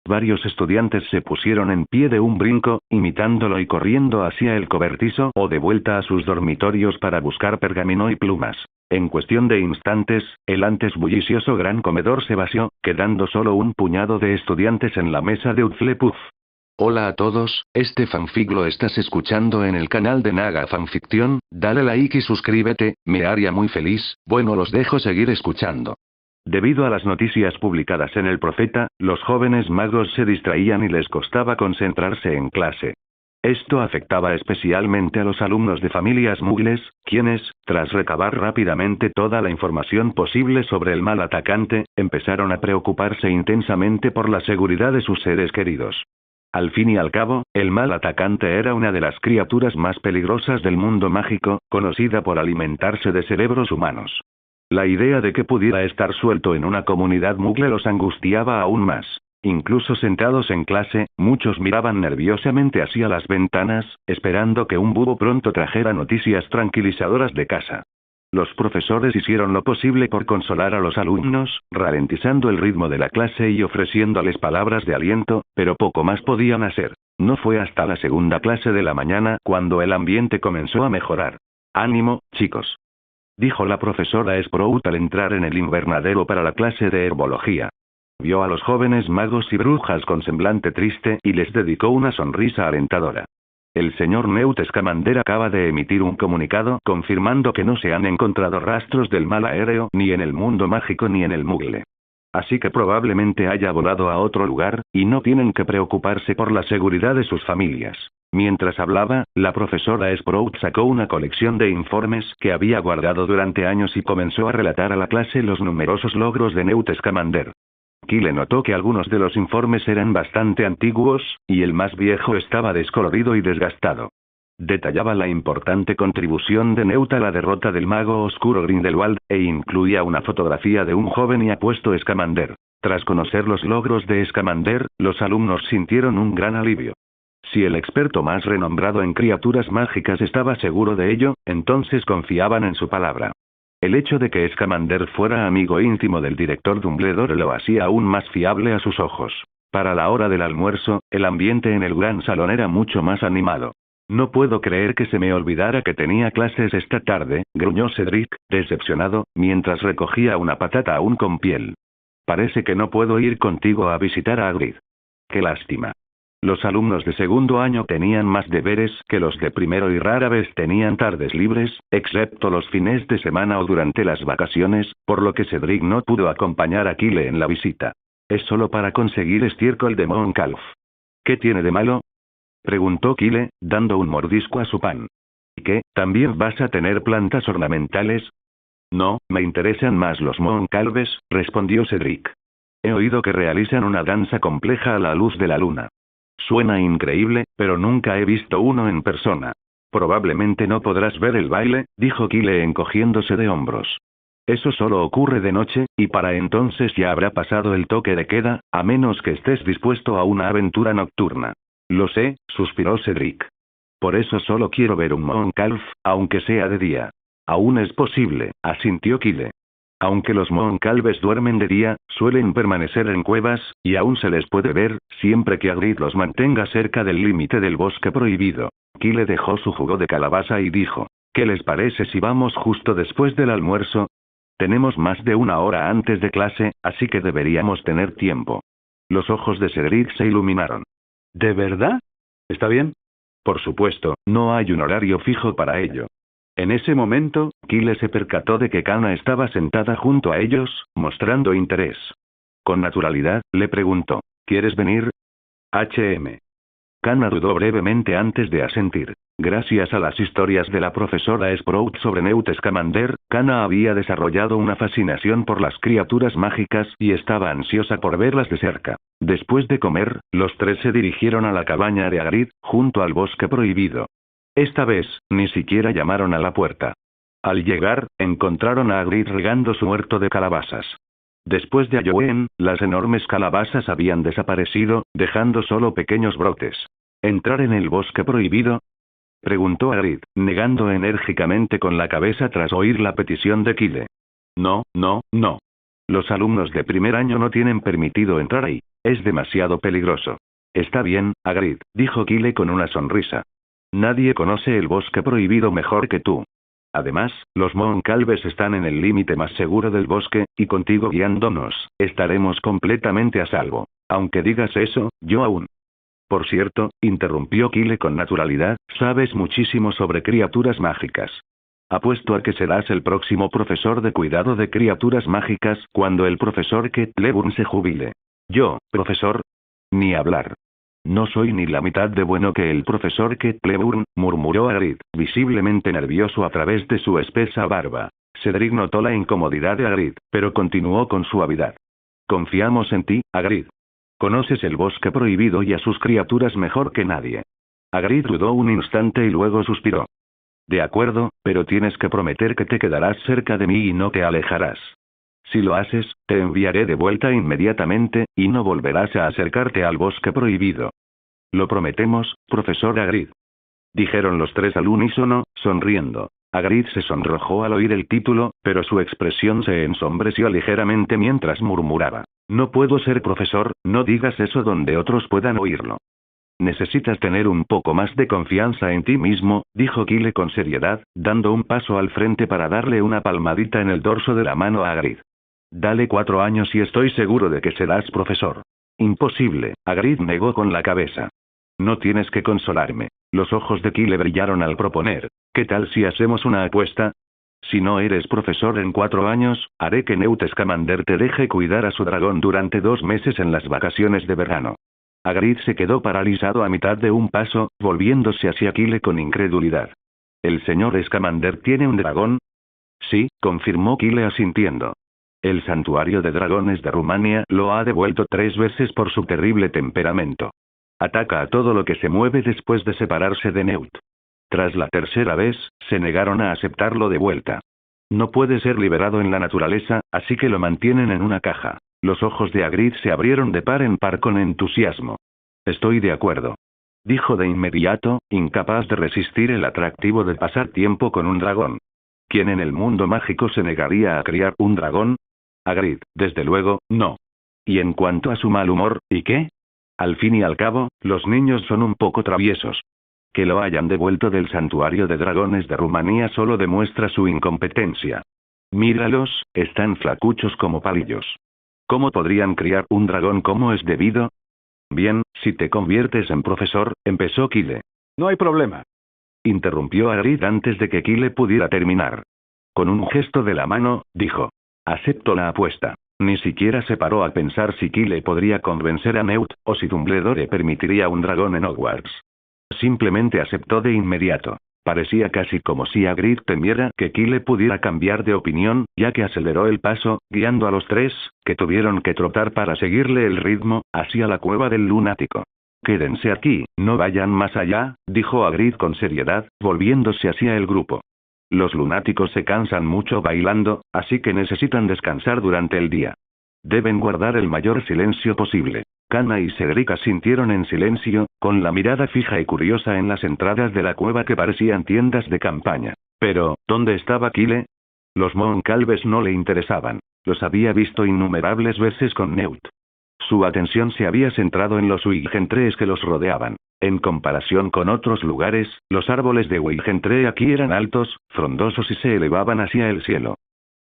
Varios estudiantes se pusieron en pie de un brinco, imitándolo y corriendo hacia el cobertizo o de vuelta a sus dormitorios para buscar pergamino y plumas. En cuestión de instantes, el antes bullicioso gran comedor se vació, quedando solo un puñado de estudiantes en la mesa de Hufflepuff. Hola a todos, este fanfic lo estás escuchando en el canal de Naga Fanfiction, dale like y suscríbete, me haría muy feliz. Bueno, los dejo seguir escuchando. Debido a las noticias publicadas en El Profeta, los jóvenes magos se distraían y les costaba concentrarse en clase. Esto afectaba especialmente a los alumnos de familias muggles, quienes, tras recabar rápidamente toda la información posible sobre el mal atacante, empezaron a preocuparse intensamente por la seguridad de sus seres queridos. Al fin y al cabo, el mal atacante era una de las criaturas más peligrosas del mundo mágico, conocida por alimentarse de cerebros humanos. La idea de que pudiera estar suelto en una comunidad muggle los angustiaba aún más. Incluso sentados en clase, muchos miraban nerviosamente hacia las ventanas, esperando que un búho pronto trajera noticias tranquilizadoras de casa. Los profesores hicieron lo posible por consolar a los alumnos, ralentizando el ritmo de la clase y ofreciéndoles palabras de aliento, pero poco más podían hacer. No fue hasta la segunda clase de la mañana cuando el ambiente comenzó a mejorar. «Ánimo, chicos», dijo la profesora Sprout al entrar en el invernadero para la clase de herbología. Vio a los jóvenes magos y brujas con semblante triste y les dedicó una sonrisa alentadora. El señor Newt Scamander acaba de emitir un comunicado confirmando que no se han encontrado rastros del mal aéreo ni en el mundo mágico ni en el Muggle. Así que probablemente haya volado a otro lugar, y no tienen que preocuparse por la seguridad de sus familias. Mientras hablaba, la profesora Sprout sacó una colección de informes que había guardado durante años y comenzó a relatar a la clase los numerosos logros de Newt Scamander. Kyle notó que algunos de los informes eran bastante antiguos, y el más viejo estaba descolorido y desgastado. Detallaba la importante contribución de Newt a la derrota del mago oscuro Grindelwald, e incluía una fotografía de un joven y apuesto Scamander. Tras conocer los logros de Scamander, los alumnos sintieron un gran alivio. Si el experto más renombrado en criaturas mágicas estaba seguro de ello, entonces confiaban en su palabra. El hecho de que Scamander fuera amigo íntimo del director Dumbledore lo hacía aún más fiable a sus ojos. Para la hora del almuerzo, el ambiente en el gran salón era mucho más animado. «No puedo creer que se me olvidara que tenía clases esta tarde», gruñó Cedric, decepcionado, mientras recogía una patata aún con piel. «Parece que no puedo ir contigo a visitar a Hagrid». «Qué lástima». Los alumnos de segundo año tenían más deberes que los de primero y rara vez tenían tardes libres, excepto los fines de semana o durante las vacaciones, por lo que Cedric no pudo acompañar a Kyle en la visita. «Es solo para conseguir estiércol de Mooncalf». «¿Qué tiene de malo?», preguntó Kyle, dando un mordisco a su pan. «¿Y qué, también vas a tener plantas ornamentales?». «No, me interesan más los Mooncalves», respondió Cedric. «He oído que realizan una danza compleja a la luz de la luna». Suena increíble, pero nunca he visto uno en persona. Probablemente no podrás ver el baile, dijo Kyle encogiéndose de hombros. Eso solo ocurre de noche, y para entonces ya habrá pasado el toque de queda, a menos que estés dispuesto a una aventura nocturna. Lo sé, suspiró Cedric. Por eso solo quiero ver un Mooncalf, aunque sea de día. Aún es posible, asintió Kyle. Aunque los Mooncalves duermen de día, suelen permanecer en cuevas, y aún se les puede ver, siempre que Hagrid los mantenga cerca del límite del bosque prohibido. Kyle dejó su jugo de calabaza y dijo, ¿qué les parece si vamos justo después del almuerzo? Tenemos más de una hora antes de clase, así que deberíamos tener tiempo. Los ojos de Cedric se iluminaron. ¿De verdad? ¿Está bien? Por supuesto, no hay un horario fijo para ello. En ese momento, Kyle se percató de que Kana estaba sentada junto a ellos, mostrando interés. Con naturalidad, le preguntó, ¿quieres venir? Kana dudó brevemente antes de asentir. Gracias a las historias de la profesora Sprout sobre Newt Scamander, Kana había desarrollado una fascinación por las criaturas mágicas y estaba ansiosa por verlas de cerca. Después de comer, los tres se dirigieron a la cabaña de Hagrid, junto al bosque prohibido. Esta vez, ni siquiera llamaron a la puerta. Al llegar, encontraron a Hagrid regando su huerto de calabazas. Después de Halloween, las enormes calabazas habían desaparecido, dejando solo pequeños brotes. ¿Entrar en el bosque prohibido? Preguntó Hagrid, negando enérgicamente con la cabeza tras oír la petición de Kyle. No, no, no. Los alumnos de primer año no tienen permitido entrar ahí. Es demasiado peligroso. Está bien, Hagrid, dijo Kyle con una sonrisa. Nadie conoce el bosque prohibido mejor que tú. Además, los Mooncalves están en el límite más seguro del bosque, y contigo guiándonos, estaremos completamente a salvo. Aunque digas eso, yo aún. Por cierto, interrumpió Kyle con naturalidad, sabes muchísimo sobre criaturas mágicas. Apuesto a que serás el próximo profesor de cuidado de criaturas mágicas cuando el profesor Cleburne se jubile. Yo, profesor. Ni hablar. No soy ni la mitad de bueno que el profesor Cleburne, murmuró Hagrid, visiblemente nervioso a través de su espesa barba. Cedric notó la incomodidad de Hagrid, pero continuó con suavidad. Confiamos en ti, Hagrid. Conoces el bosque prohibido y a sus criaturas mejor que nadie. Hagrid dudó un instante y luego suspiró. De acuerdo, pero tienes que prometer que te quedarás cerca de mí y no te alejarás. Si lo haces, te enviaré de vuelta inmediatamente, y no volverás a acercarte al bosque prohibido. Lo prometemos, profesor Hagrid. Dijeron los tres al unísono, sonriendo. Hagrid se sonrojó al oír el título, pero su expresión se ensombreció ligeramente mientras murmuraba. No puedo ser profesor, no digas eso donde otros puedan oírlo. Necesitas tener un poco más de confianza en ti mismo, dijo Kyle con seriedad, dando un paso al frente para darle una palmadita en el dorso de la mano a Hagrid. Dale 4 años y estoy seguro de que serás profesor. Imposible, Hagrid negó con la cabeza. No tienes que consolarme. Los ojos de Kyle brillaron al proponer. ¿Qué tal si hacemos una apuesta? Si no eres profesor en 4 años, haré que Newt Scamander te deje cuidar a su dragón durante 2 meses en las vacaciones de verano. Hagrid se quedó paralizado a mitad de un paso, volviéndose hacia Kyle con incredulidad. ¿El señor Scamander tiene un dragón? Sí, confirmó Kyle asintiendo. El santuario de dragones de Rumania lo ha devuelto 3 veces por su terrible temperamento. Ataca a todo lo que se mueve después de separarse de Newt. Tras la tercera vez, se negaron a aceptarlo de vuelta. No puede ser liberado en la naturaleza, así que lo mantienen en una caja. Los ojos de Hagrid se abrieron de par en par con entusiasmo. Estoy de acuerdo. Dijo de inmediato, incapaz de resistir el atractivo de pasar tiempo con un dragón. ¿Quién en el mundo mágico se negaría a criar un dragón? Hagrid, desde luego, no. Y en cuanto a su mal humor, ¿y qué? Al fin y al cabo, los niños son un poco traviesos. Que lo hayan devuelto del santuario de dragones de Rumanía solo demuestra su incompetencia. Míralos, están flacuchos como palillos. ¿Cómo podrían criar un dragón como es debido? Bien, si te conviertes en profesor, empezó Kyle. No hay problema. Interrumpió Hagrid antes de que Kyle pudiera terminar. Con un gesto de la mano, dijo. Acepto la apuesta. Ni siquiera se paró a pensar si Kyle podría convencer a Newt, o si Dumbledore permitiría un dragón en Hogwarts. Simplemente aceptó de inmediato. Parecía casi como si Hagrid temiera que Kyle pudiera cambiar de opinión, ya que aceleró el paso, guiando a los tres, que tuvieron que trotar para seguirle el ritmo, hacia la cueva del lunático. Quédense aquí, no vayan más allá, dijo Hagrid con seriedad, volviéndose hacia el grupo. Los lunáticos se cansan mucho bailando, así que necesitan descansar durante el día. Deben guardar el mayor silencio posible. Cana y Cedric asintieron en silencio, con la mirada fija y curiosa en las entradas de la cueva que parecían tiendas de campaña. Pero, ¿dónde estaba Kyle? Los Mooncalves no le interesaban. Los había visto innumerables veces con Newt. Su atención se había centrado en los Wiggentress que los rodeaban. En comparación con otros lugares, los árboles de Wiggentress aquí eran altos, frondosos y se elevaban hacia el cielo.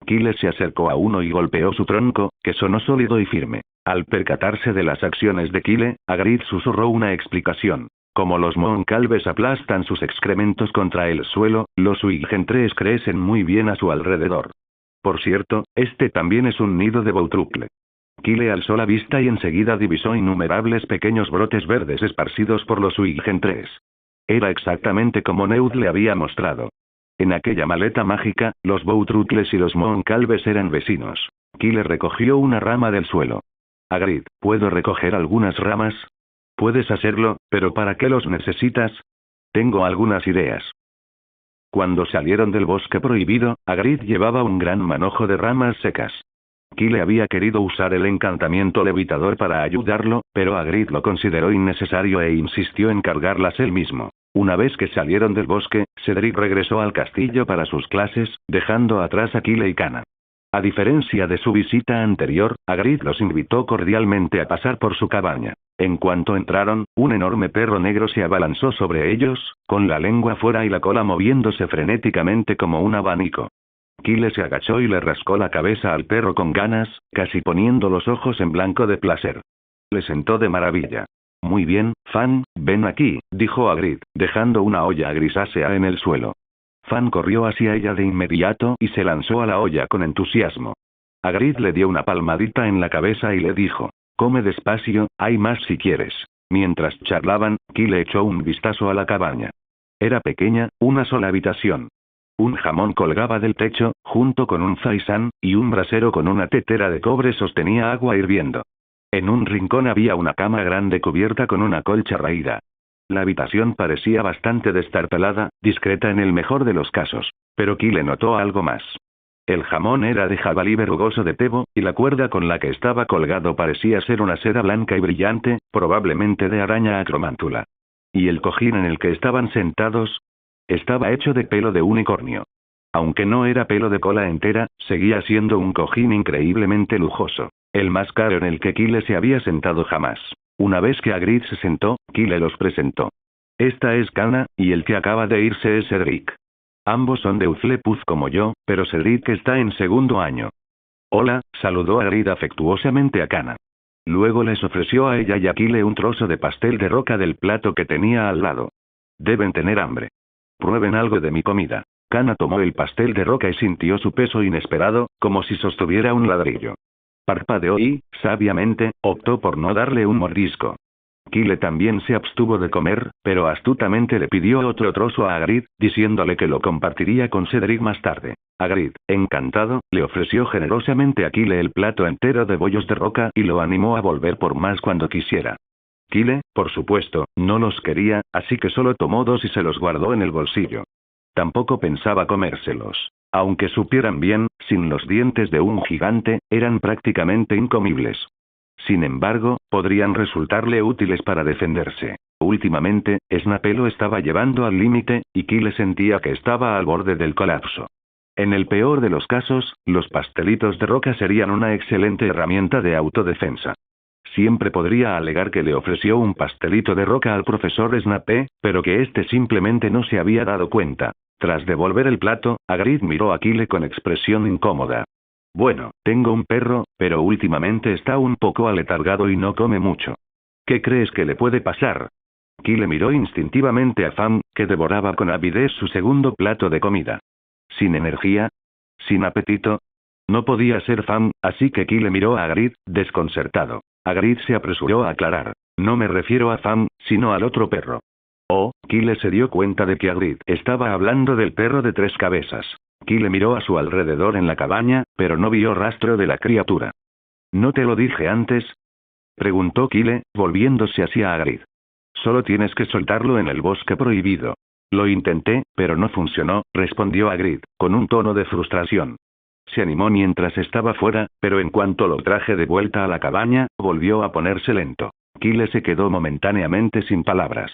Kyle se acercó a uno y golpeó su tronco, que sonó sólido y firme. Al percatarse de las acciones de Kyle, Hagrid susurró una explicación. Como los Mooncalves aplastan sus excrementos contra el suelo, los Wiggentress crecen muy bien a su alrededor. Por cierto, este también es un nido de Boutrucle. Kyle alzó la vista y enseguida divisó innumerables pequeños brotes verdes esparcidos por los Wiggentress. Era exactamente como Newt le había mostrado. En aquella maleta mágica, los Boutrucles y los Mooncalves eran vecinos. Kyle recogió una rama del suelo. Hagrid, ¿puedo recoger algunas ramas? Puedes hacerlo, pero ¿para qué los necesitas? Tengo algunas ideas. Cuando salieron del bosque prohibido, Hagrid llevaba un gran manojo de ramas secas. Kyle había querido usar el encantamiento levitador para ayudarlo, pero Hagrid lo consideró innecesario e insistió en cargarlas él mismo. Una vez que salieron del bosque, Cedric regresó al castillo para sus clases, dejando atrás a Kyle y Cana. A diferencia de su visita anterior, Hagrid los invitó cordialmente a pasar por su cabaña. En cuanto entraron, un enorme perro negro se abalanzó sobre ellos, con la lengua fuera y la cola moviéndose frenéticamente como un abanico. Kyle se agachó y le rascó la cabeza al perro con ganas, casi poniendo los ojos en blanco de placer. Le sentó de maravilla. Muy bien, Fan, ven aquí, dijo Hagrid, dejando una olla grisácea en el suelo. Fan corrió hacia ella de inmediato y se lanzó a la olla con entusiasmo. Hagrid le dio una palmadita en la cabeza y le dijo, come despacio, hay más si quieres. Mientras charlaban, Kyle echó un vistazo a la cabaña. Era pequeña, una sola habitación. Un jamón colgaba del techo, junto con un faisán, y un brasero con una tetera de cobre sostenía agua hirviendo. En un rincón había una cama grande cubierta con una colcha raída. La habitación parecía bastante destartalada, discreta en el mejor de los casos. Pero Kyle notó algo más. El jamón era de jabalí verrugoso de Tebo, y la cuerda con la que estaba colgado parecía ser una seda blanca y brillante, probablemente de araña acromántula. Y el cojín en el que estaban sentados estaba hecho de pelo de unicornio. Aunque no era pelo de cola entera, seguía siendo un cojín increíblemente lujoso. El más caro en el que Kyle se había sentado jamás. Una vez que Hagrid se sentó, Kyle los presentó. Esta es Cana, y el que acaba de irse es Cedric. Ambos son de Hufflepuff como yo, pero Cedric está en segundo año. Hola, saludó Hagrid afectuosamente a Cana. Luego les ofreció a ella y a Kyle un trozo de pastel de roca del plato que tenía al lado. Deben tener hambre. Prueben algo de mi comida. Cana tomó el pastel de roca y sintió su peso inesperado, como si sostuviera un ladrillo. Parpadeó y, sabiamente, optó por no darle un mordisco. Kyle también se abstuvo de comer, pero astutamente le pidió otro trozo a Hagrid, diciéndole que lo compartiría con Cedric más tarde. Hagrid, encantado, le ofreció generosamente a Kyle el plato entero de bollos de roca y lo animó a volver por más cuando quisiera. Kyle, por supuesto, no los quería, así que solo tomó 2 y se los guardó en el bolsillo. Tampoco pensaba comérselos. Aunque supieran bien, sin los dientes de un gigante, eran prácticamente incomibles. Sin embargo, podrían resultarle útiles para defenderse. Últimamente, Snape lo estaba llevando al límite, y Kyle sentía que estaba al borde del colapso. En el peor de los casos, los pastelitos de roca serían una excelente herramienta de autodefensa. Siempre podría alegar que le ofreció un pastelito de roca al profesor Snape, pero que éste simplemente no se había dado cuenta. Tras devolver el plato, Hagrid miró a Kyle con expresión incómoda. Bueno, tengo un perro, pero últimamente está un poco aletargado y no come mucho. ¿Qué crees que le puede pasar? Kyle miró instintivamente a Fam, que devoraba con avidez su segundo plato de comida. ¿Sin energía? ¿Sin apetito? No podía ser Fam, así que Kyle miró a Hagrid, desconcertado. Hagrid se apresuró a aclarar. No me refiero a Fam, sino al otro perro. Oh, Kyle se dio cuenta de que Hagrid estaba hablando del perro de 3 cabezas. Kyle miró a su alrededor en la cabaña, pero no vio rastro de la criatura. ¿No te lo dije antes? Preguntó Kyle, volviéndose hacia Hagrid. Solo tienes que soltarlo en el bosque prohibido. Lo intenté, pero no funcionó, respondió Hagrid, con un tono de frustración. Se animó mientras estaba fuera, pero en cuanto lo traje de vuelta a la cabaña, volvió a ponerse lento. Kyle se quedó momentáneamente sin palabras.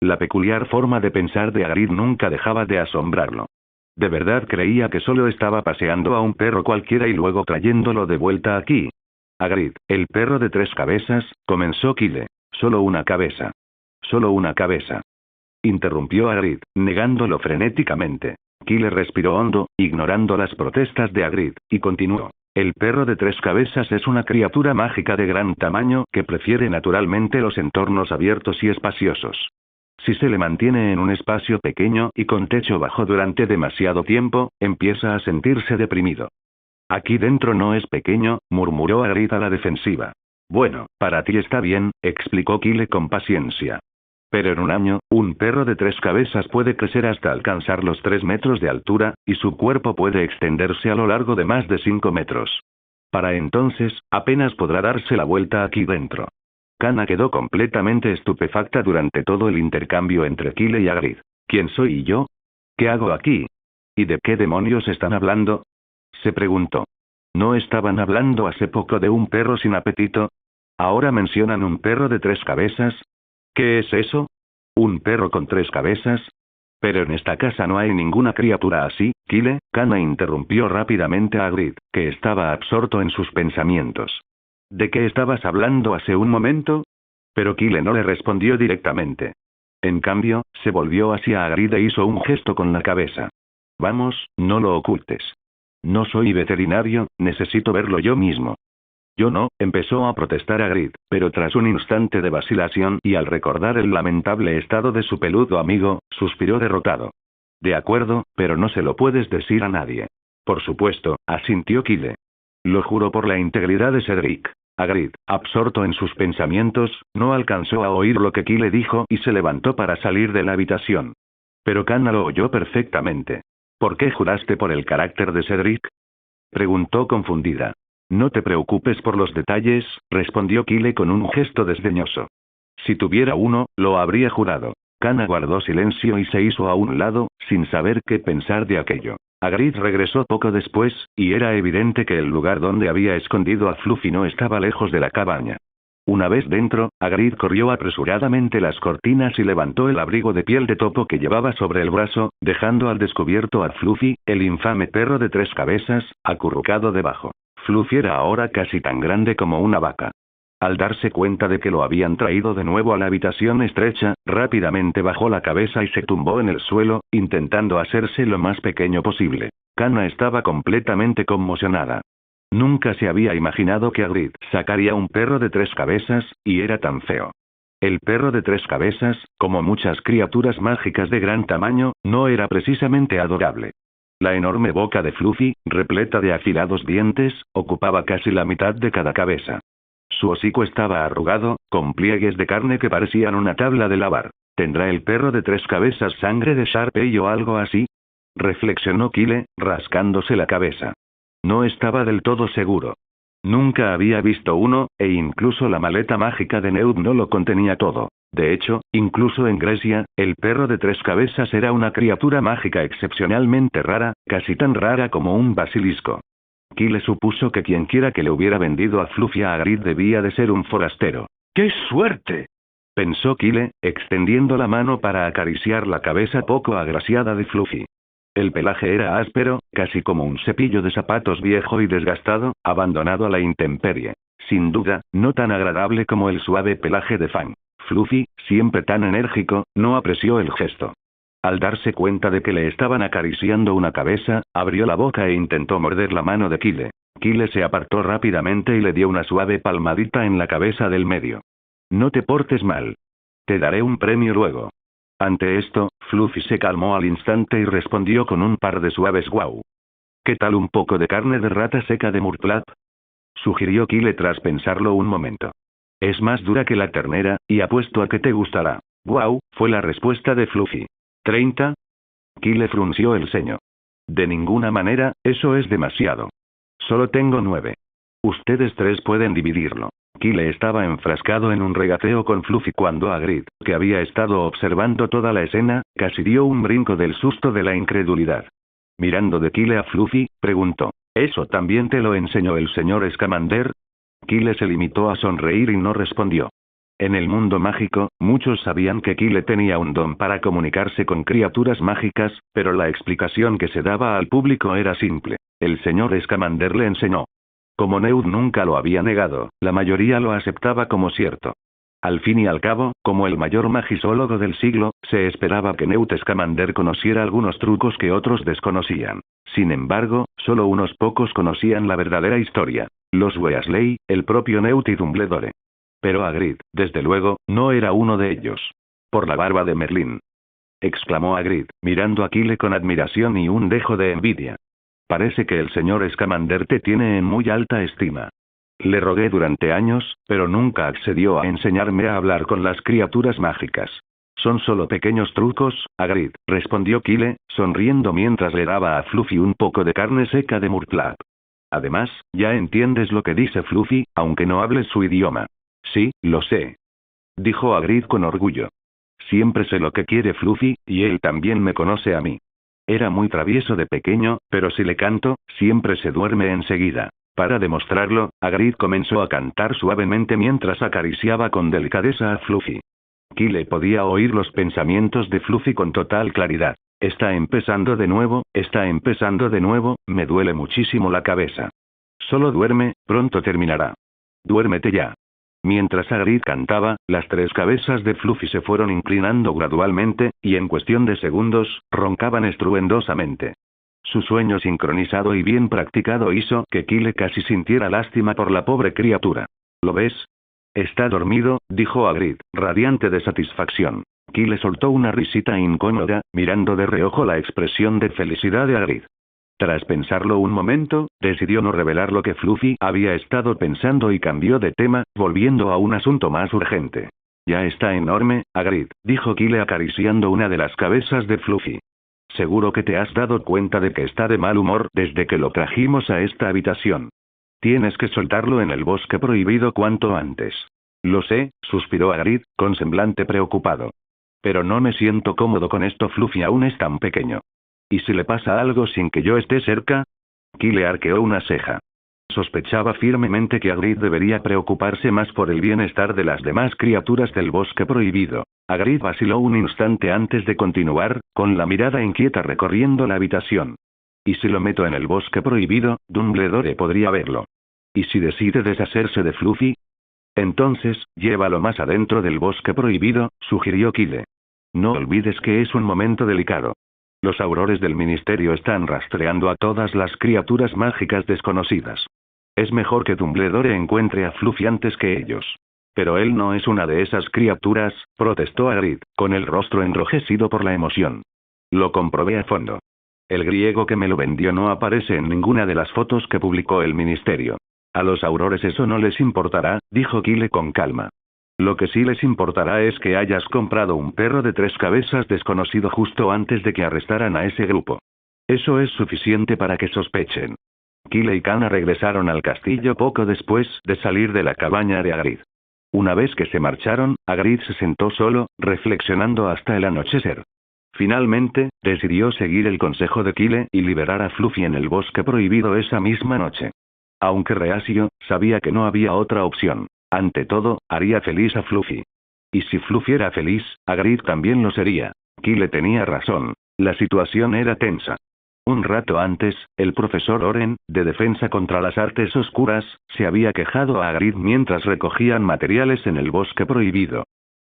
La peculiar forma de pensar de Hagrid nunca dejaba de asombrarlo. ¿De verdad creía que solo estaba paseando a un perro cualquiera y luego trayéndolo de vuelta aquí? Hagrid, el perro de 3 cabezas, comenzó Kyle. Solo una cabeza. Solo una cabeza. Interrumpió Hagrid, negándolo frenéticamente. Kyle respiró hondo, ignorando las protestas de Hagrid, y continuó. El perro de 3 cabezas es una criatura mágica de gran tamaño que prefiere naturalmente los entornos abiertos y espaciosos. Si se le mantiene en un espacio pequeño y con techo bajo durante demasiado tiempo, empieza a sentirse deprimido. Aquí dentro no es pequeño, murmuró Hagrid a la defensiva. Bueno, para ti está bien, explicó Kyle con paciencia. Pero en un año, un perro de 3 cabezas puede crecer hasta alcanzar los 3 metros de altura, y su cuerpo puede extenderse a lo largo de más de 5 metros. Para entonces, apenas podrá darse la vuelta aquí dentro. Kana quedó completamente estupefacta durante todo el intercambio entre Kyle y Hagrid. ¿Quién soy yo? ¿Qué hago aquí? ¿Y de qué demonios están hablando? Se preguntó. ¿No estaban hablando hace poco de un perro sin apetito? ¿Ahora mencionan un perro de 3 cabezas? ¿Qué es eso? ¿Un perro con 3 cabezas? Pero en esta casa no hay ninguna criatura así, Kyle. Kana interrumpió rápidamente a Hagrid, que estaba absorto en sus pensamientos. ¿De qué estabas hablando hace un momento? Pero Kyle no le respondió directamente. En cambio, se volvió hacia Hagrid e hizo un gesto con la cabeza. Vamos, no lo ocultes. No soy veterinario, necesito verlo yo mismo. Yo no, empezó a protestar Hagrid, pero tras un instante de vacilación y al recordar el lamentable estado de su peludo amigo, suspiró derrotado. De acuerdo, pero no se lo puedes decir a nadie. Por supuesto, asintió Kyle. Lo juro por la integridad de Cedric. Hagrid, absorto en sus pensamientos, no alcanzó a oír lo que Kyle dijo y se levantó para salir de la habitación. Pero Kana lo oyó perfectamente. ¿Por qué juraste por el carácter de Cedric? Preguntó confundida. No te preocupes por los detalles, respondió Kyle con un gesto desdeñoso. Si tuviera uno, lo habría jurado. Kana guardó silencio y se hizo a un lado, sin saber qué pensar de aquello. Hagrid regresó poco después, y era evidente que el lugar donde había escondido a Fluffy no estaba lejos de la cabaña. Una vez dentro, Hagrid corrió apresuradamente las cortinas y levantó el abrigo de piel de topo que llevaba sobre el brazo, dejando al descubierto a Fluffy, el infame perro de 3 cabezas, acurrucado debajo. Fluffy era ahora casi tan grande como una vaca. Al darse cuenta de que lo habían traído de nuevo a la habitación estrecha, rápidamente bajó la cabeza y se tumbó en el suelo, intentando hacerse lo más pequeño posible. Kana estaba completamente conmocionada. Nunca se había imaginado que Hagrid sacaría un perro de 3 cabezas, y era tan feo. El perro de 3 cabezas, como muchas criaturas mágicas de gran tamaño, no era precisamente adorable. La enorme boca de Fluffy, repleta de afilados dientes, ocupaba casi la mitad de cada cabeza. Su hocico estaba arrugado, con pliegues de carne que parecían una tabla de lavar. ¿Tendrá el perro de 3 cabezas sangre de Sharpey o algo así? Reflexionó Kyle, rascándose la cabeza. No estaba del todo seguro. Nunca había visto uno, e incluso la maleta mágica de Newt no lo contenía todo. De hecho, incluso en Grecia, el perro de 3 cabezas era una criatura mágica excepcionalmente rara, casi tan rara como un basilisco. Kyle supuso que quienquiera que le hubiera vendido a Fluffy a Hagrid debía de ser un forastero. ¡Qué suerte!, pensó Kyle, extendiendo la mano para acariciar la cabeza poco agraciada de Fluffy. El pelaje era áspero, casi como un cepillo de zapatos viejo y desgastado, abandonado a la intemperie. Sin duda, no tan agradable como el suave pelaje de Fang. Fluffy, siempre tan enérgico, no apreció el gesto. Al darse cuenta de que le estaban acariciando una cabeza, abrió la boca e intentó morder la mano de Kyle. Kyle se apartó rápidamente y le dio una suave palmadita en la cabeza del medio. No te portes mal. Te daré un premio luego. Ante esto, Fluffy se calmó al instante y respondió con un par de suaves guau. ¿Qué tal un poco de carne de rata seca de Murtlap?, sugirió Kyle tras pensarlo un momento. Es más dura que la ternera, y apuesto a que te gustará. Guau, fue la respuesta de Fluffy. ¿30? Kyle frunció el ceño. De ninguna manera, eso es demasiado. Solo tengo 9. Ustedes 3 pueden dividirlo. Kyle estaba enfrascado en un regateo con Fluffy cuando Hagrid, que había estado observando toda la escena, casi dio un brinco del susto de la incredulidad. Mirando de Kyle a Fluffy, preguntó: ¿Eso también te lo enseñó el señor Scamander? Kyle se limitó a sonreír y no respondió. En el mundo mágico, muchos sabían que Kyle tenía un don para comunicarse con criaturas mágicas, pero la explicación que se daba al público era simple. El señor Scamander le enseñó. Como Newt nunca lo había negado, la mayoría lo aceptaba como cierto. Al fin y al cabo, como el mayor magisólogo del siglo, se esperaba que Newt Scamander conociera algunos trucos que otros desconocían. Sin embargo, solo unos pocos conocían la verdadera historia. Los Weasley, el propio Newt y Dumbledore. Pero Hagrid, desde luego, no era uno de ellos. Por la barba de Merlín, exclamó Hagrid, mirando a Kyle con admiración y un dejo de envidia. Parece que el señor Scamander te tiene en muy alta estima. Le rogué durante años, pero nunca accedió a enseñarme a hablar con las criaturas mágicas. Son solo pequeños trucos, Hagrid, respondió Kyle, sonriendo mientras le daba a Fluffy un poco de carne seca de Murtlap. Además, ya entiendes lo que dice Fluffy, aunque no hables su idioma. Sí, lo sé, dijo Hagrid con orgullo. Siempre sé lo que quiere Fluffy, y él también me conoce a mí. Era muy travieso de pequeño, pero si le canto, siempre se duerme enseguida. Para demostrarlo, Hagrid comenzó a cantar suavemente mientras acariciaba con delicadeza a Fluffy. Kyle podía oír los pensamientos de Fluffy con total claridad. Está empezando de nuevo, me duele muchísimo la cabeza. Solo duerme, pronto terminará. Duérmete ya. Mientras Hagrid cantaba, las tres cabezas de Fluffy se fueron inclinando gradualmente, y en cuestión de segundos, roncaban estruendosamente. Su sueño sincronizado y bien practicado hizo que Kyle casi sintiera lástima por la pobre criatura. ¿Lo ves? Está dormido, dijo Hagrid, radiante de satisfacción. Kyle soltó una risita incómoda, mirando de reojo la expresión de felicidad de Hagrid. Tras pensarlo un momento, decidió no revelar lo que Fluffy había estado pensando y cambió de tema, volviendo a un asunto más urgente. Ya está enorme, Hagrid, dijo Kyle acariciando una de las cabezas de Fluffy. Seguro que te has dado cuenta de que está de mal humor desde que lo trajimos a esta habitación. Tienes que soltarlo en el bosque prohibido cuanto antes. Lo sé, suspiró Hagrid, con semblante preocupado. Pero no me siento cómodo con esto. Fluffy aún es tan pequeño. ¿Y si le pasa algo sin que yo esté cerca? Kyle arqueó una ceja. Sospechaba firmemente que Hagrid debería preocuparse más por el bienestar de las demás criaturas del bosque prohibido. Hagrid vaciló un instante antes de continuar, con la mirada inquieta recorriendo la habitación. ¿Y si lo meto en el bosque prohibido? Dumbledore podría verlo. ¿Y si decide deshacerse de Fluffy? Entonces, llévalo más adentro del bosque prohibido, sugirió Kyle. No olvides que es un momento delicado. Los aurores del ministerio están rastreando a todas las criaturas mágicas desconocidas. Es mejor que Dumbledore encuentre a Fluffy antes que ellos. Pero él no es una de esas criaturas, protestó Hagrid, con el rostro enrojecido por la emoción. Lo comprobé a fondo. El griego que me lo vendió no aparece en ninguna de las fotos que publicó el ministerio. A los aurores eso no les importará, dijo Kyle con calma. Lo que sí les importará es que hayas comprado un perro de 3 cabezas desconocido justo antes de que arrestaran a ese grupo. Eso es suficiente para que sospechen. Kyle y Kana regresaron al castillo poco después de salir de la cabaña de Hagrid. Una vez que se marcharon, Hagrid se sentó solo, reflexionando hasta el anochecer. Finalmente, decidió seguir el consejo de Kyle y liberar a Fluffy en el bosque prohibido esa misma noche. Aunque reacio, sabía que no había otra opción. Ante todo, haría feliz a Fluffy. Y si Fluffy era feliz, Hagrid también lo sería. Kyle tenía razón. La situación era tensa. Un rato antes, el profesor Oren, de Defensa contra las Artes Oscuras, se había quejado a Hagrid mientras recogían materiales en el bosque prohibido.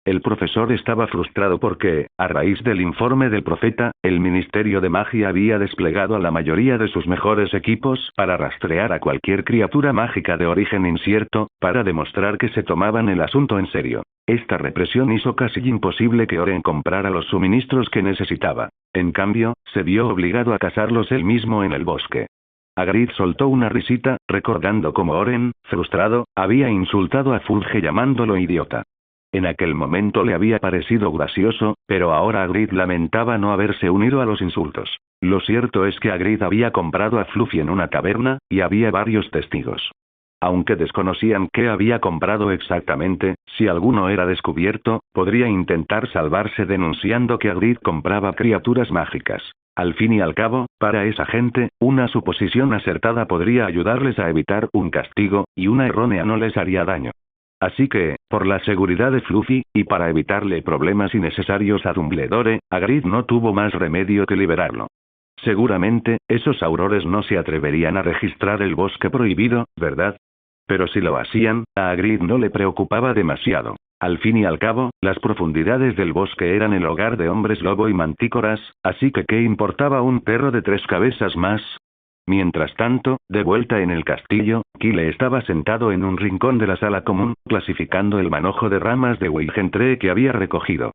El profesor estaba frustrado porque, a raíz del informe del profeta, el Ministerio de Magia había desplegado a la mayoría de sus mejores equipos para rastrear a cualquier criatura mágica de origen incierto, para demostrar que se tomaban el asunto en serio. Esta represión hizo casi imposible que Oren comprara los suministros que necesitaba. En cambio, se vio obligado a cazarlos él mismo en el bosque. Hagrid soltó una risita, recordando cómo Oren, frustrado, había insultado a Fudge llamándolo idiota. En aquel momento le había parecido gracioso, pero ahora Hagrid lamentaba no haberse unido a los insultos. Lo cierto es que Hagrid había comprado a Fluffy en una taberna, y había varios testigos. Aunque desconocían qué había comprado exactamente, si alguno era descubierto, podría intentar salvarse denunciando que Hagrid compraba criaturas mágicas. Al fin y al cabo, para esa gente, una suposición acertada podría ayudarles a evitar un castigo, y una errónea no les haría daño. Así que, por la seguridad de Fluffy, y para evitarle problemas innecesarios a Dumbledore, Hagrid no tuvo más remedio que liberarlo. Seguramente, esos aurores no se atreverían a registrar el bosque prohibido, ¿verdad? Pero si lo hacían, a Hagrid no le preocupaba demasiado. Al fin y al cabo, las profundidades del bosque eran el hogar de hombres lobo y mantícoras, así que ¿qué importaba un perro de 3 cabezas más? Mientras tanto, de vuelta en el castillo, Kyle estaba sentado en un rincón de la sala común, clasificando el manojo de ramas de Weygentree que había recogido.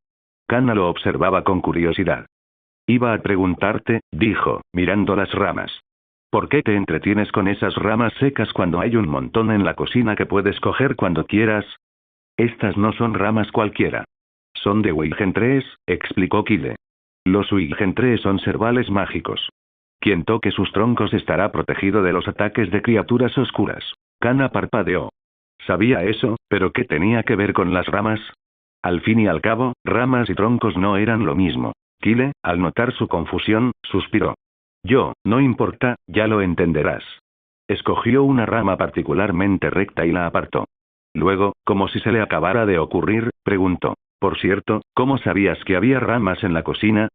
Kana lo observaba con curiosidad. Iba a preguntarte, dijo, mirando las ramas. ¿Por qué te entretienes con esas ramas secas cuando hay un montón en la cocina que puedes coger cuando quieras? Estas no son ramas cualquiera. Son de Weygentree, explicó Kyle. Los Weygentree son servales mágicos. Quien toque sus troncos estará protegido de los ataques de criaturas oscuras. Kana parpadeó. Sabía eso, pero ¿qué tenía que ver con las ramas? Al fin y al cabo, ramas y troncos no eran lo mismo. Kyle, al notar su confusión, suspiró. No importa, ya lo entenderás. Escogió una rama particularmente recta y la apartó. Luego, como si se le acabara de ocurrir, preguntó. Por cierto, ¿cómo sabías que había ramas en la cocina?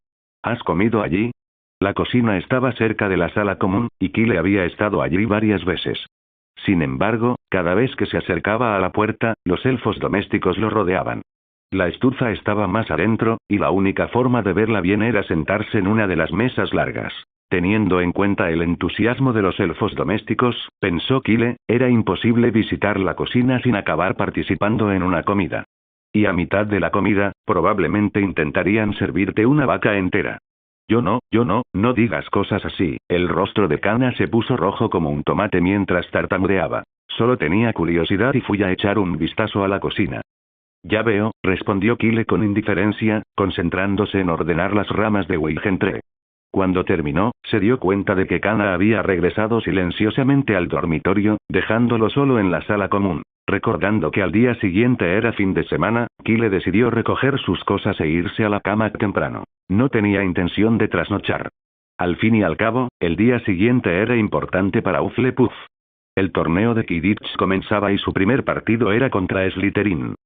¿Has comido allí? La cocina estaba cerca de la sala común, y Kyle había estado allí varias veces. Sin embargo, cada vez que se acercaba a la puerta, los elfos domésticos lo rodeaban. La estufa estaba más adentro, y la única forma de verla bien era sentarse en una de las mesas largas. Teniendo en cuenta el entusiasmo de los elfos domésticos, pensó Kyle, era imposible visitar la cocina sin acabar participando en una comida. Y a mitad de la comida, probablemente intentarían servirte una vaca entera. No digas cosas así. El rostro de Kana se puso rojo como un tomate mientras tartamudeaba. Solo tenía curiosidad y fui a echar un vistazo a la cocina. Ya veo, respondió Kyle con indiferencia, concentrándose en ordenar las ramas de Weygentree. Cuando terminó, se dio cuenta de que Kana había regresado silenciosamente al dormitorio, dejándolo solo en la sala común. Recordando que al día siguiente era fin de semana, Kyle decidió recoger sus cosas e irse a la cama temprano. No tenía intención de trasnochar. Al fin y al cabo, el día siguiente era importante para Hufflepuff. El torneo de Quidditch comenzaba y su primer partido era contra Slytherin.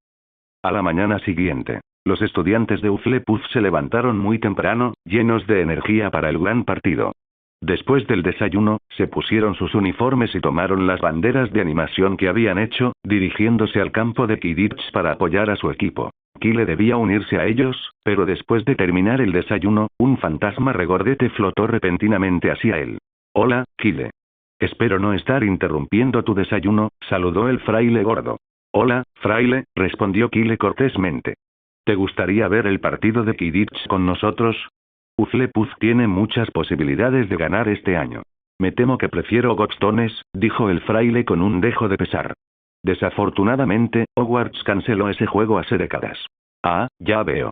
A la mañana siguiente, los estudiantes de Hufflepuff se levantaron muy temprano, llenos de energía para el gran partido. Después del desayuno, se pusieron sus uniformes y tomaron las banderas de animación que habían hecho, dirigiéndose al campo de Quidditch para apoyar a su equipo. Kyle debía unirse a ellos, pero después de terminar el desayuno, un fantasma regordete flotó repentinamente hacia él. Hola, Kyle. Espero no estar interrumpiendo tu desayuno, saludó el fraile gordo. Hola, fraile, respondió Kyle cortésmente. ¿Te gustaría ver el partido de Quidditch con nosotros? Hufflepuff tiene muchas posibilidades de ganar este año. Me temo que prefiero Godstones, dijo el fraile con un dejo de pesar. Desafortunadamente, Hogwarts canceló ese juego hace décadas. Ah, ya veo.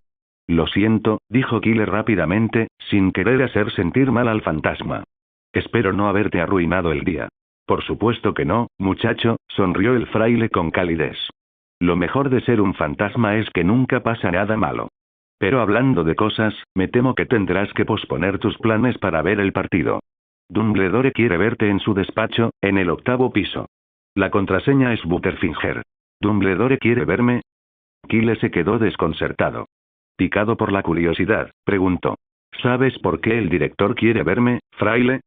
Lo siento, dijo Kyle rápidamente, sin querer hacer sentir mal al fantasma. Espero no haberte arruinado el día. Por supuesto que no, muchacho, sonrió el fraile con calidez. Lo mejor de ser un fantasma es que nunca pasa nada malo. Pero hablando de cosas, me temo que tendrás que posponer tus planes para ver el partido. Dumbledore quiere verte en su despacho, en el 8º piso. La contraseña es Butterfinger. ¿Dumbledore quiere verme? Kyle se quedó desconcertado. Picado por la curiosidad, preguntó. ¿Sabes por qué el director quiere verme, fraile?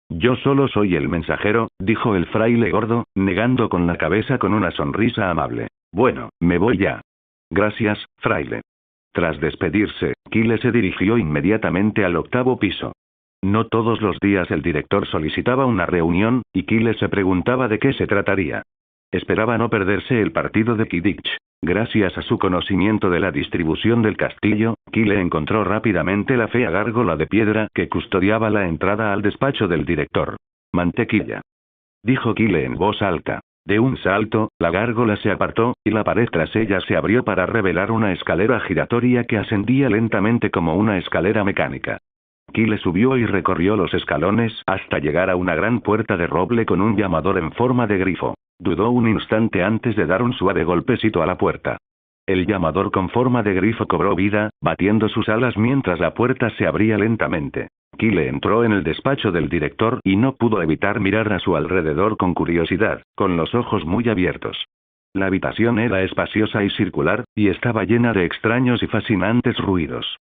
Yo solo soy el mensajero, dijo el fraile gordo, negando con la cabeza con una sonrisa amable. Bueno, me voy ya. Gracias, fraile. Tras despedirse, Kyle se dirigió inmediatamente al 8º piso. No todos los días el director solicitaba una reunión, y Kyle se preguntaba de qué se trataría. Esperaba no perderse el partido de Quidditch. Gracias a su conocimiento de la distribución del castillo, Kyle encontró rápidamente la fea gárgola de piedra que custodiaba la entrada al despacho del director. Mantequilla. Dijo Kyle en voz alta. De un salto, la gárgola se apartó, y la pared tras ella se abrió para revelar una escalera giratoria que ascendía lentamente como una escalera mecánica. Kyle subió y recorrió los escalones hasta llegar a una gran puerta de roble con un llamador en forma de grifo. Dudó un instante antes de dar un suave golpecito a la puerta. El llamador con forma de grifo cobró vida, batiendo sus alas mientras la puerta se abría lentamente. Kyle entró en el despacho del director y no pudo evitar mirar a su alrededor con curiosidad, con los ojos muy abiertos. La habitación era espaciosa y circular, y estaba llena de extraños y fascinantes ruidos.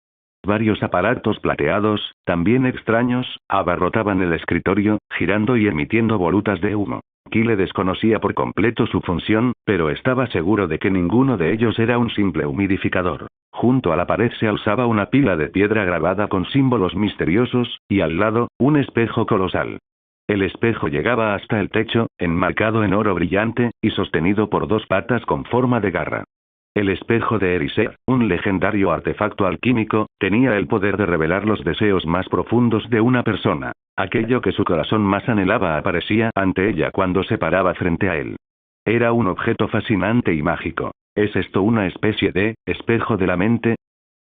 Varios aparatos plateados, también extraños, abarrotaban el escritorio, girando y emitiendo volutas de humo. Kyle desconocía por completo su función, pero estaba seguro de que ninguno de ellos era un simple humidificador. Junto a la pared se alzaba una pila de piedra grabada con símbolos misteriosos, y al lado, un espejo colosal. El espejo llegaba hasta el techo, enmarcado en oro brillante, y sostenido por dos patas con forma de garra. El espejo de Eriser, un legendario artefacto alquímico, tenía el poder de revelar los deseos más profundos de una persona. Aquello que su corazón más anhelaba aparecía ante ella cuando se paraba frente a él. Era un objeto fascinante y mágico. ¿Es esto una especie de espejo de la mente?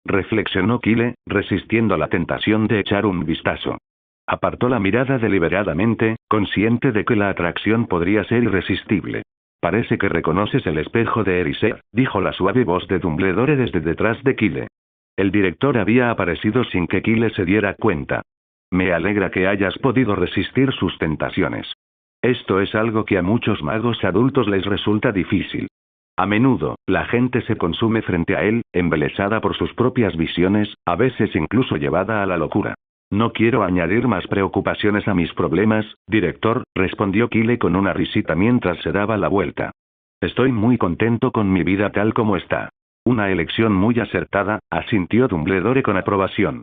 Reflexionó Kyle, resistiendo la tentación de echar un vistazo. Apartó la mirada deliberadamente, consciente de que la atracción podría ser irresistible. Parece que reconoces el espejo de Eriser, dijo la suave voz de Dumbledore desde detrás de Kyle. El director había aparecido sin que Kyle se diera cuenta. Me alegra que hayas podido resistir sus tentaciones. Esto es algo que a muchos magos adultos les resulta difícil. A menudo, la gente se consume frente a él, embelesada por sus propias visiones, a veces incluso llevada a la locura. No quiero añadir más preocupaciones a mis problemas, director, respondió Kyle con una risita mientras se daba la vuelta. Estoy muy contento con mi vida tal como está. Una elección muy acertada, asintió Dumbledore con aprobación.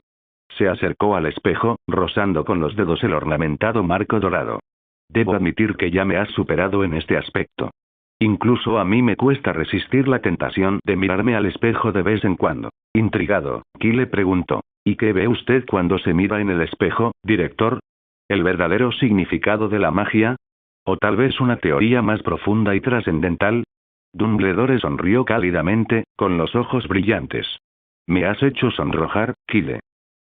Se acercó al espejo, rozando con los dedos el ornamentado marco dorado. Debo admitir que ya me has superado en este aspecto. Incluso a mí me cuesta resistir la tentación de mirarme al espejo de vez en cuando. Intrigado, Kyle preguntó. ¿Y qué ve usted cuando se mira en el espejo, director? ¿El verdadero significado de la magia? ¿O tal vez una teoría más profunda y trascendental? Dumbledore sonrió cálidamente, con los ojos brillantes. Me has hecho sonrojar, Kyle.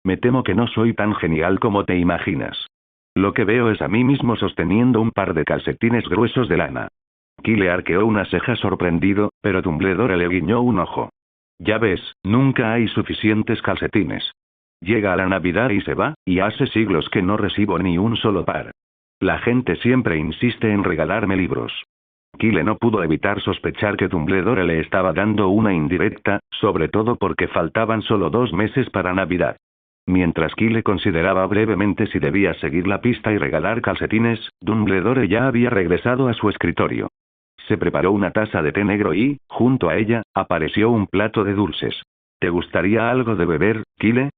Me temo que no soy tan genial como te imaginas. Lo que veo es a mí mismo sosteniendo un par de calcetines gruesos de lana. Kyle arqueó una ceja sorprendido, pero Dumbledore le guiñó un ojo. Ya ves, nunca hay suficientes calcetines. Llega la Navidad y se va, y hace siglos que no recibo ni un solo par. La gente siempre insiste en regalarme libros. Kyle no pudo evitar sospechar que Dumbledore le estaba dando una indirecta, sobre todo porque faltaban solo 2 meses para Navidad. Mientras Kyle consideraba brevemente si debía seguir la pista y regalar calcetines, Dumbledore ya había regresado a su escritorio. Se preparó una taza de té negro y, junto a ella, apareció un plato de dulces. ¿Te gustaría algo de beber, Kyle?,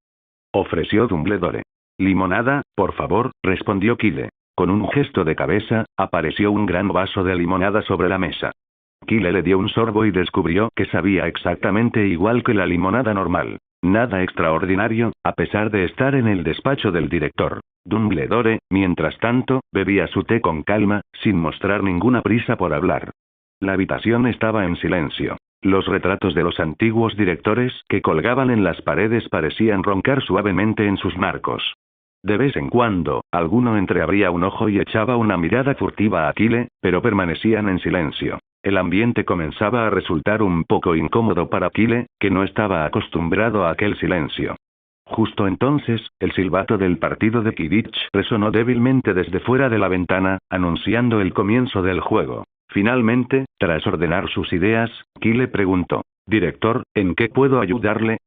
ofreció Dumbledore. Limonada, por favor, respondió Kyle. Con un gesto de cabeza, apareció un gran vaso de limonada sobre la mesa. Kyle le dio un sorbo y descubrió que sabía exactamente igual que la limonada normal. Nada extraordinario, a pesar de estar en el despacho del director. Dumbledore, mientras tanto, bebía su té con calma, sin mostrar ninguna prisa por hablar. La habitación estaba en silencio. Los retratos de los antiguos directores que colgaban en las paredes parecían roncar suavemente en sus marcos. De vez en cuando, alguno entreabría un ojo y echaba una mirada furtiva a Kyle, pero permanecían en silencio. El ambiente comenzaba a resultar un poco incómodo para Kyle, que no estaba acostumbrado a aquel silencio. Justo entonces, el silbato del partido de Quidditch resonó débilmente desde fuera de la ventana, anunciando el comienzo del juego. Finalmente, tras ordenar sus ideas, Kyle preguntó: «Director, ¿en qué puedo ayudarle?»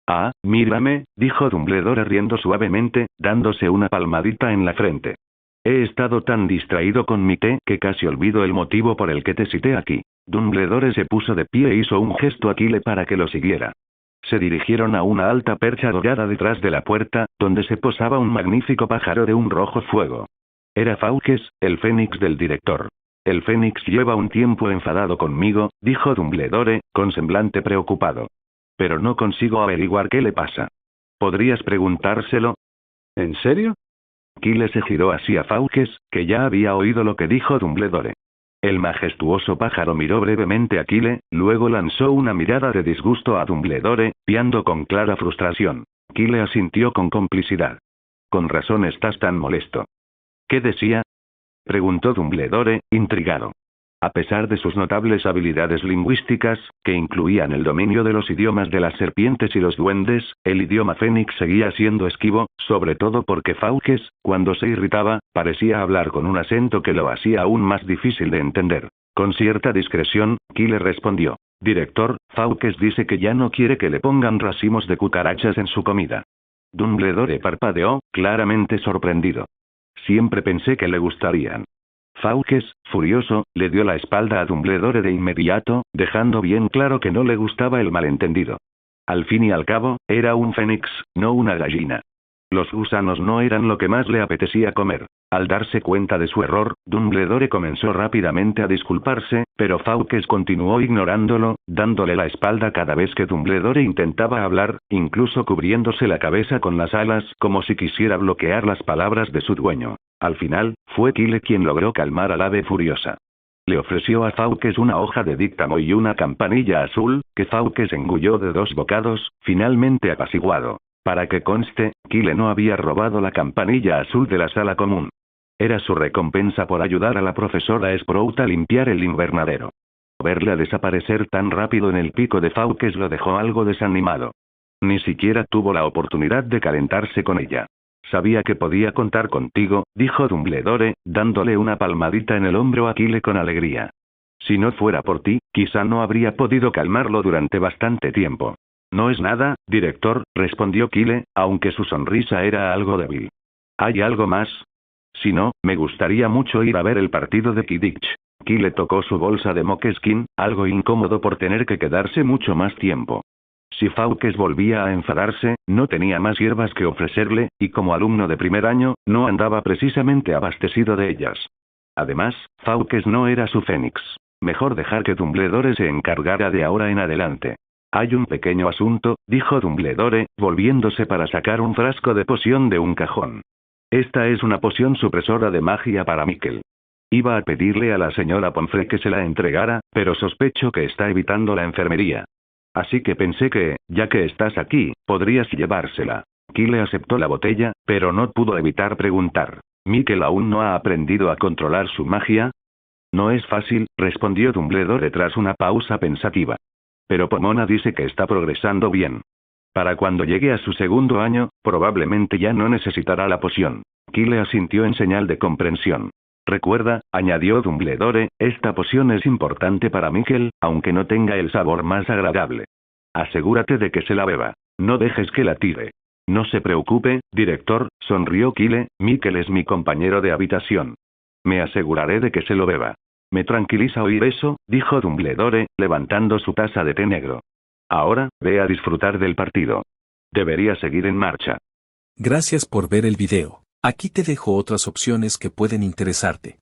«Ah, mírame», dijo Dumbledore riendo suavemente, dándose una palmadita en la frente. «He estado tan distraído con mi té que casi olvido el motivo por el que te cité aquí». Dumbledore se puso de pie e hizo un gesto a Kyle para que lo siguiera. Se dirigieron a una alta percha dorada detrás de la puerta, donde se posaba un magnífico pájaro de un rojo fuego. Era Fawkes, el fénix del director. «El fénix lleva un tiempo enfadado conmigo», dijo Dumbledore, con semblante preocupado. «Pero no consigo averiguar qué le pasa. ¿Podrías preguntárselo?» «¿En serio?» Kyle se giró hacia Fawkes, que ya había oído lo que dijo Dumbledore. El majestuoso pájaro miró brevemente a Kyle, luego lanzó una mirada de disgusto a Dumbledore, viando con clara frustración. Kyle asintió con complicidad. Con razón estás tan molesto. ¿Qué decía? Preguntó Dumbledore, intrigado. A pesar de sus notables habilidades lingüísticas, que incluían el dominio de los idiomas de las serpientes y los duendes, el idioma fénix seguía siendo esquivo, sobre todo porque Fawkes, cuando se irritaba, parecía hablar con un acento que lo hacía aún más difícil de entender. Con cierta discreción, Kyle respondió. Director, Fawkes dice que ya no quiere que le pongan racimos de cucarachas en su comida. Dumbledore parpadeó, claramente sorprendido. Siempre pensé que le gustarían. Fawkes, furioso, le dio la espalda a Dumbledore de inmediato, dejando bien claro que no le gustaba el malentendido. Al fin y al cabo, era un fénix, no una gallina. Los gusanos no eran lo que más le apetecía comer. Al darse cuenta de su error, Dumbledore comenzó rápidamente a disculparse, pero Fawkes continuó ignorándolo, dándole la espalda cada vez que Dumbledore intentaba hablar, incluso cubriéndose la cabeza con las alas como si quisiera bloquear las palabras de su dueño. Al final, fue Kyle quien logró calmar al ave furiosa. Le ofreció a Fawkes una hoja de díctamo y una campanilla azul, que Fawkes engulló de 2 bocados, finalmente apaciguado. Para que conste, Kyle no había robado la campanilla azul de la sala común. Era su recompensa por ayudar a la profesora Sprout a limpiar el invernadero. Verla desaparecer tan rápido en el pico de Fawkes lo dejó algo desanimado. Ni siquiera tuvo la oportunidad de calentarse con ella. Sabía que podía contar contigo, dijo Dumbledore, dándole una palmadita en el hombro a Kyle con alegría. Si no fuera por ti, quizá no habría podido calmarlo durante bastante tiempo. No es nada, director, respondió Kyle, aunque su sonrisa era algo débil. ¿Hay algo más? Si no, me gustaría mucho ir a ver el partido de Quidditch. Kyle tocó su bolsa de Mokeskin, algo incómodo por tener que quedarse mucho más tiempo. Si Fawkes volvía a enfadarse, no tenía más hierbas que ofrecerle, y como alumno de primer año, no andaba precisamente abastecido de ellas. Además, Fawkes no era su fénix. Mejor dejar que Dumbledore se encargara de ahora en adelante. Hay un pequeño asunto, dijo Dumbledore, volviéndose para sacar un frasco de poción de un cajón. Esta es una poción supresora de magia para Mikkel. Iba a pedirle a la señora Pomfrey que se la entregara, pero sospecho que está evitando la enfermería. Así que pensé que, ya que estás aquí, podrías llevársela. Kyle aceptó la botella, pero no pudo evitar preguntar. ¿Mikkel aún no ha aprendido a controlar su magia? No es fácil, respondió Dumbledore tras una pausa pensativa. Pero Pomona dice que está progresando bien. Para cuando llegue a su 2.º año, probablemente ya no necesitará la poción. Kyle asintió en señal de comprensión. Recuerda, añadió Dumbledore, esta poción es importante para Mikkel, aunque no tenga el sabor más agradable. Asegúrate de que se la beba. No dejes que la tire. No se preocupe, director, sonrió Kyle, Mikkel es mi compañero de habitación. Me aseguraré de que se lo beba. Me tranquiliza oír eso, dijo Dumbledore, levantando su taza de té negro. Ahora, ve a disfrutar del partido. Debería seguir en marcha. Gracias por ver el video. Aquí te dejo otras opciones que pueden interesarte.